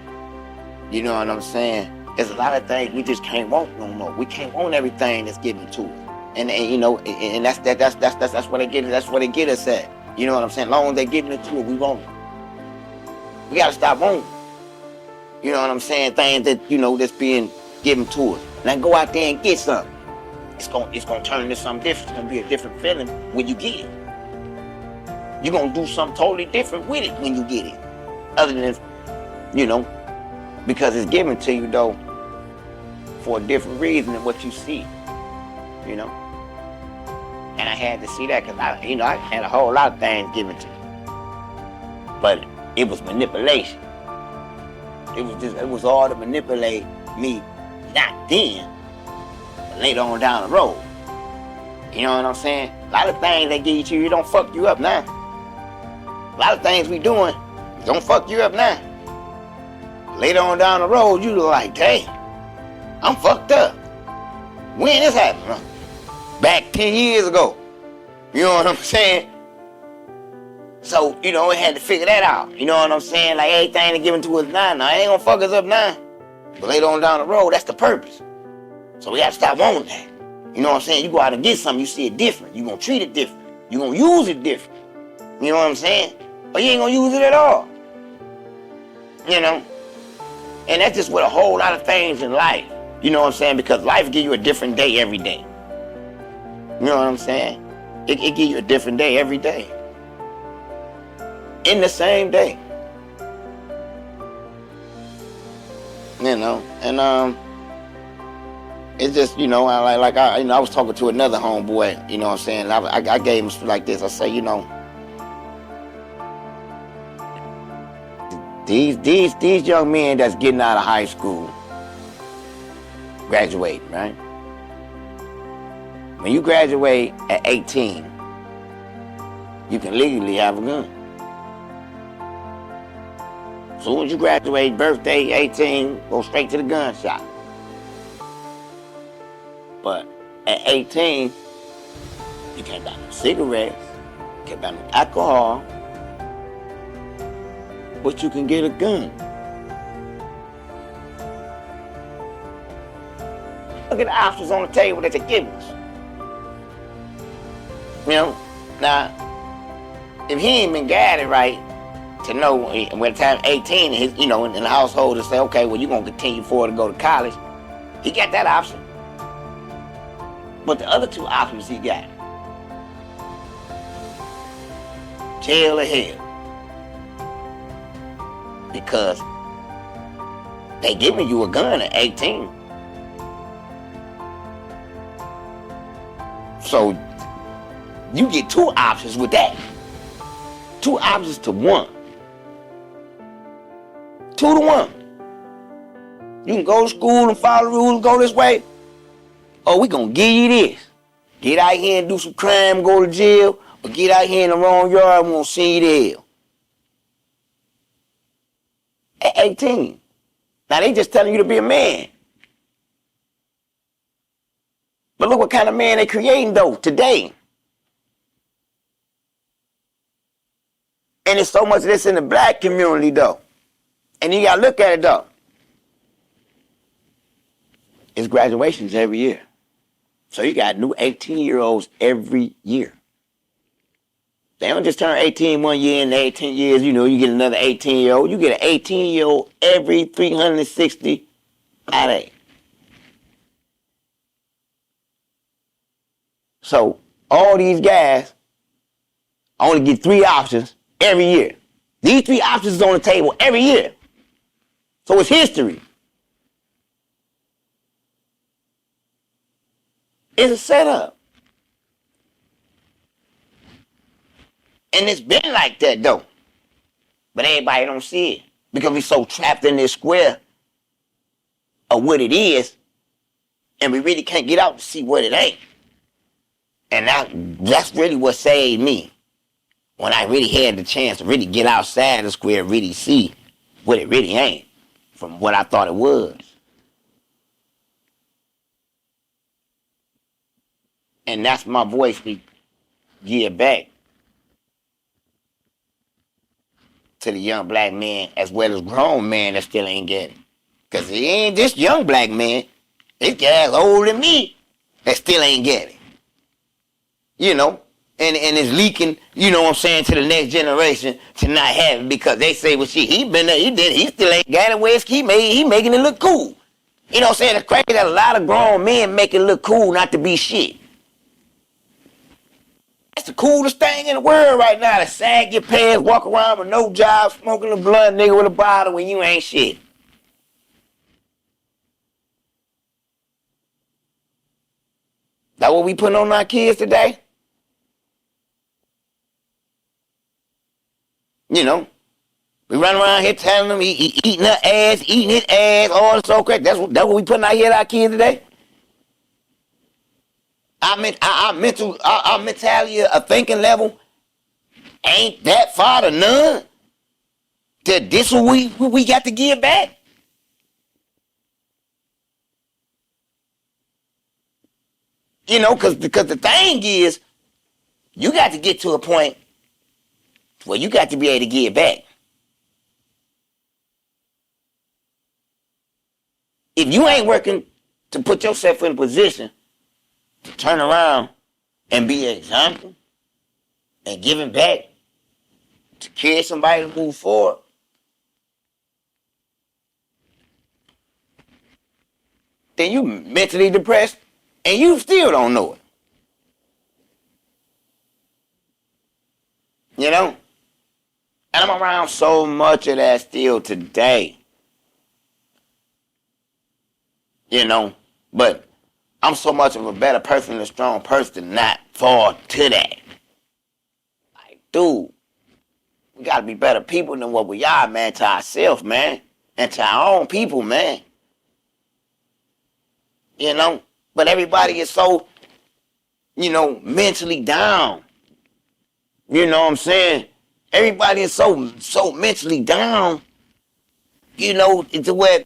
You know what I'm saying? There's a lot of things we just can't want no more. We can't want everything that's given to us. And that's what they get. That's what they get us at. You know what I'm saying? As long as they're giving it to us, we want it. We gotta stop wanting. You know what I'm saying? Things that that's being given to us. Now go out there and get something. It's gonna turn into something different. It's gonna be a different feeling when you get it. You're gonna do something totally different with it when you get it. Other than, because it's given to you though for a different reason than what you see. And I had to see that because I had a whole lot of things given to me. But it was manipulation. It was all to manipulate me, not then, but later on down the road. You know what I'm saying? A lot of things they give you to you don't fuck you up now. A lot of things we doing don't fuck you up now. Later on down the road, you look like, dang, I'm fucked up. When this happened? Back 10 years ago. You know what I'm saying? So, we had to figure that out. You know what I'm saying? Like, everything that's given to us now, it ain't gonna fuck us up now. But later on down the road, that's the purpose. So we gotta stop wanting that. You know what I'm saying? You go out and get something, you see it different. You gonna treat it different. You gonna use it different. You know what I'm saying? Or you ain't gonna use it at all. And that's just with a whole lot of things in life. You know what I'm saying? Because life give you a different day every day. You know what I'm saying? It give you a different day every day. In the same day. And it's just, I was talking to another homeboy, you know what I'm saying? I gave him like this. I say, these young men that's getting out of high school, graduating, right? When you graduate at 18, you can legally have a gun. Soon as you graduate, birthday, 18, go straight to the gun shop. But at 18, you can't buy no cigarettes, you can't buy no alcohol, but you can get a gun. Look at the options on the table that they give us. You know, now, if he ain't been guided right to know when the time 18, his, you know, in the household to say, okay, well, you're going to continue forward to go to college, he got that option. But the other two options he got, jail or hell. Because they giving you a gun at 18. So you get two options with that. Two options to one. 2 to 1. You can go to school and follow the rules, go this way. Or we gonna give you this. Get out here and do some crime, go to jail, or get out here in the wrong yard and we'll send you to hell. At 18. Now they just telling you to be a man. But look what kind of man they creating though today. And there's so much of this in the black community though. And you gotta look at it though. It's graduations every year. So you got new 18-year-olds every year. They don't just turn 18 one year and 18 years, you know, you get another 18-year-old. You get an 18-year-old every 360 out of 8. So all these guys only get 3 options every year. These 3 options is on the table every year. So it's history. It's a setup. And it's been like that though. But everybody don't see it. Because we so trapped in this square of what it is. And we really can't get out to see what it ain't. And that's really what saved me. When I really had the chance to really get outside the square, really see what it really ain't. From what I thought it was. And that's my voice we give back to the young black man as well as grown man that still ain't getting it. Because he ain't just young black man. This guy's older than me that still ain't getting it. You know, and it's leaking, you know what I'm saying, to the next generation to not have it because they say, well, shit, he been there, he still ain't got it where he making it look cool. You know what I'm saying? It's crazy that a lot of grown men make it look cool not to be shit. That's the coolest thing in the world right now, to sag your pants, walk around with no job, smoking a blunt, nigga with a bottle when you ain't shit. That what we putting on our kids today? You know, we run around here telling them he eating her ass, eating his ass, all this so crazy. That's what we putting out here at our kids today? Our mentality, a thinking level ain't that far to none. That this what we got to give back. You know, because the thing is, you got to get to a point where you got to be able to give back. If you ain't working to put yourself in a position to turn around and be an example and giving back to carry somebody to move forward, then you mentally depressed and you still don't know it. You know? And I'm around so much of that still today. You know? But I'm so much of a better person and a strong person to not fall to that. Like, dude, we gotta be better people than what we are, man, to ourselves, man. And to our own people, man. You know? But everybody is so, you know, mentally down. You know what I'm saying? Everybody is so mentally down, you know, to where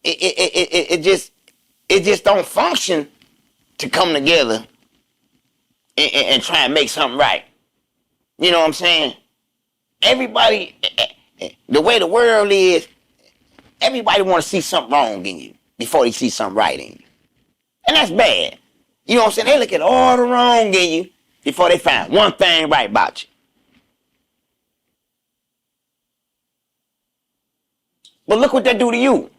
it just don't function to come together and try and make something right. You know what I'm saying? Everybody, the way the world is, everybody want to see something wrong in you before they see something right in you. And that's bad. You know what I'm saying? They look at all the wrong in you before they find one thing right about you. But look what they do to you.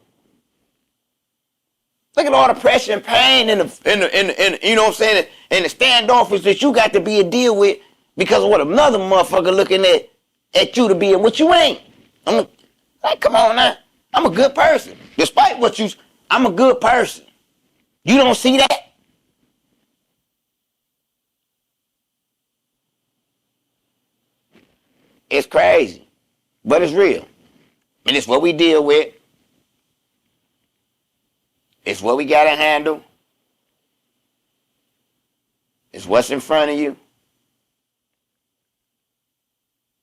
Look at all the pressure and pain and the you know what I'm saying, and the standoffs that you got to be a deal with because of what another motherfucker looking at you to be and what you ain't. Like, come on now. I'm a good person. Despite what I'm a good person. You don't see that? It's crazy. But it's real. And it's what we deal with. It's what we gotta handle. It's what's in front of you.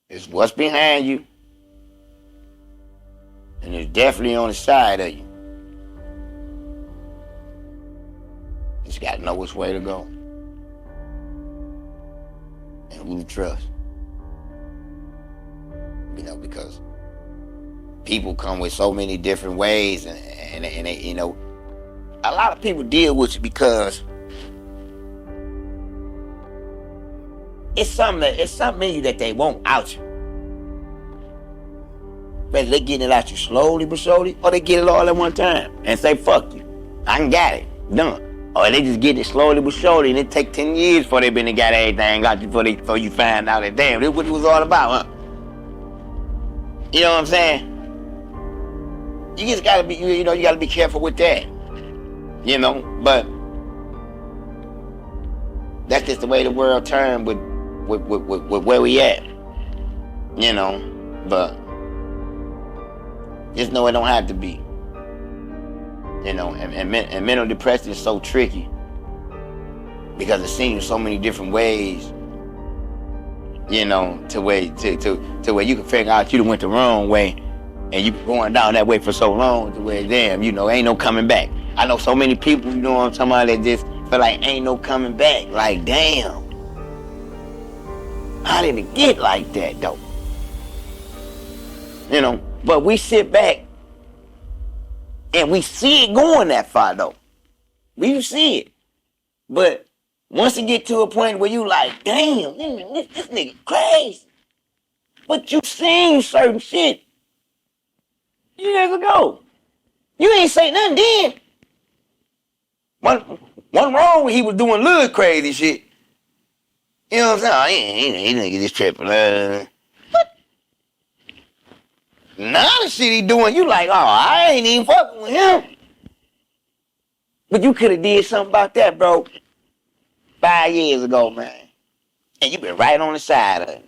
It's what's behind you. And it's definitely on the side of you. You just gotta know which way to go. And who to trust. You know, because people come with so many different ways and they, you know, a lot of people deal with you because it's something in you that they want out you. Whether they get it out you slowly but surely, or they get it all at one time and say, fuck you. I can got it. Done. Or they just get it slowly but surely and it take 10 years before they been and got everything out you before you find out that damn, this is what it was all about, huh? You know what I'm saying? You just gotta be, you know, you gotta be careful with that. You know, but that's just the way the world turned with where we at. You know, but just know it don't have to be. You know, and mental depression is so tricky because it seems so many different ways. You know, to where you can figure out you went the wrong way, and you going down that way for so long to where damn, you know, ain't no coming back. I know so many people, you know what I'm talking about, that just feel like ain't no coming back. Like, damn. How did it get like that, though? You know, but we sit back and we see it going that far, though. We see it. But once it get to a point where you like, damn, this nigga crazy. But you seen certain shit years ago. You ain't say nothing then. One wrong when he was doing little crazy shit. You know what I'm saying? He nigga just tripping. But now the shit he doing, you like, oh, I ain't even fucking with him. But you could have did something about that, bro, 5 years ago, man. And you been right on the side of it.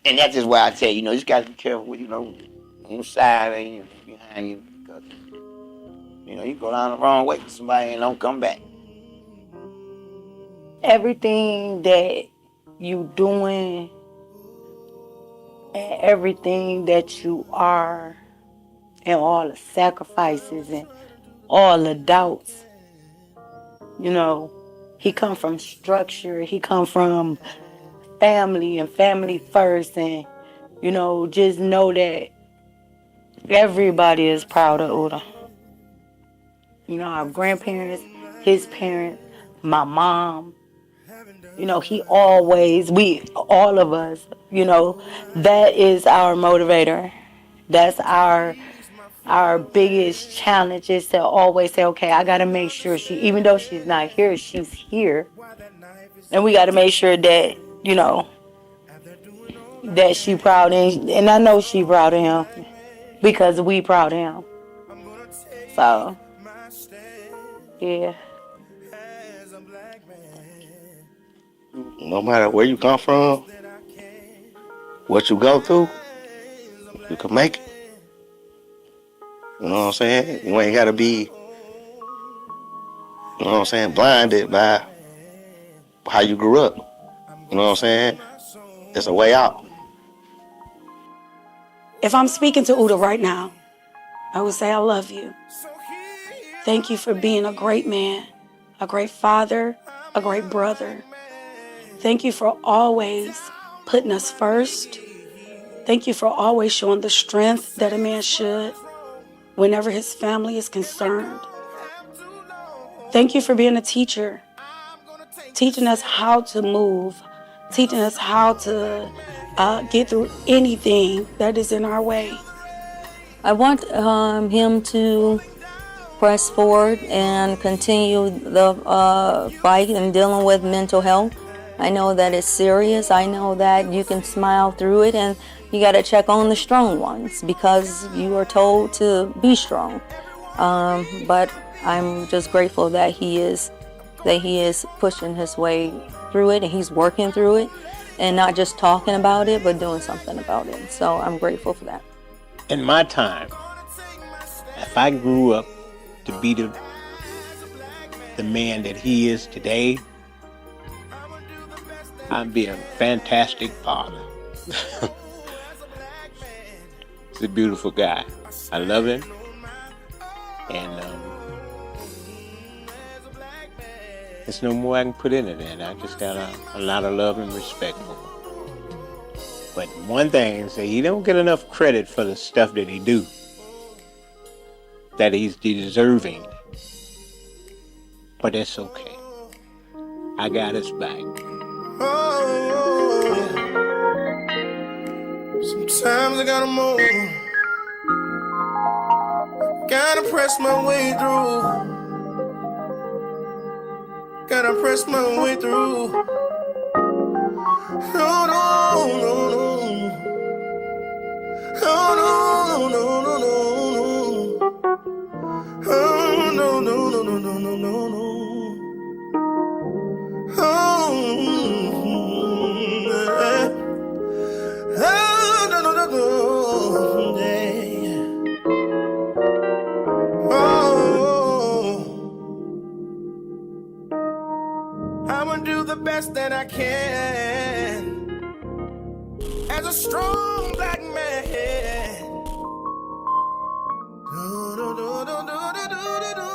And that's just why I tell you, you know, you just gotta be careful with, you know, on the side of you, behind you, because, you know, you go down the wrong way with somebody and don't come back. Everything that you doing and everything that you are and all the sacrifices and all the doubts, you know, he come from structure, he come from family and family first, and, you know, just know that everybody is proud of Ooda. You know, our grandparents, his parents, my mom, you know, all of us, you know, that is our motivator. That's our biggest challenge is to always say, okay, I got to make sure even though she's not here, she's here. And we got to make sure that, you know, that she proud and I know she proud of him because we proud of him. So, yeah. No matter where you come from, what you go through, you can make it. You know what I'm saying? You ain't gotta be, you know what I'm saying, blinded by how you grew up. You know what I'm saying? There's a way out. If I'm speaking to Ooda right now, I would say I love you. Thank you for being a great man, a great father, a great brother. Thank you for always putting us first. Thank you for always showing the strength that a man should whenever his family is concerned. Thank you for being a teacher, teaching us how to move, teaching us how to get through anything that is in our way. I want him to press forward and continue the fight and dealing with mental health. I know that it's serious. I know that you can smile through it, and you got to check on the strong ones because you are told to be strong. But I'm just grateful that he is pushing his way through it, and he's working through it, and not just talking about it, but doing something about it. So I'm grateful for that. In my time, if I grew up to be the man that he is today, I'd be a fantastic father. He's a beautiful guy. I love him. And there's no more I can put into that. I just got a lot of love and respect for him. But one thing is that he don't get enough credit for the stuff that he do, that he's deserving. But that's okay. I got his back. Oh, sometimes I gotta move. Gotta press my way through. Gotta press my way through. No, no, no, no. Oh, no, no, no, no, no. Oh, no, no, no, no, no, no, no, no. Oh, yeah. Oh, no, no, no, no, yeah. Oh, I'ma do the best that I can as a strong black man. Do, do, do, do, do, do, do, do.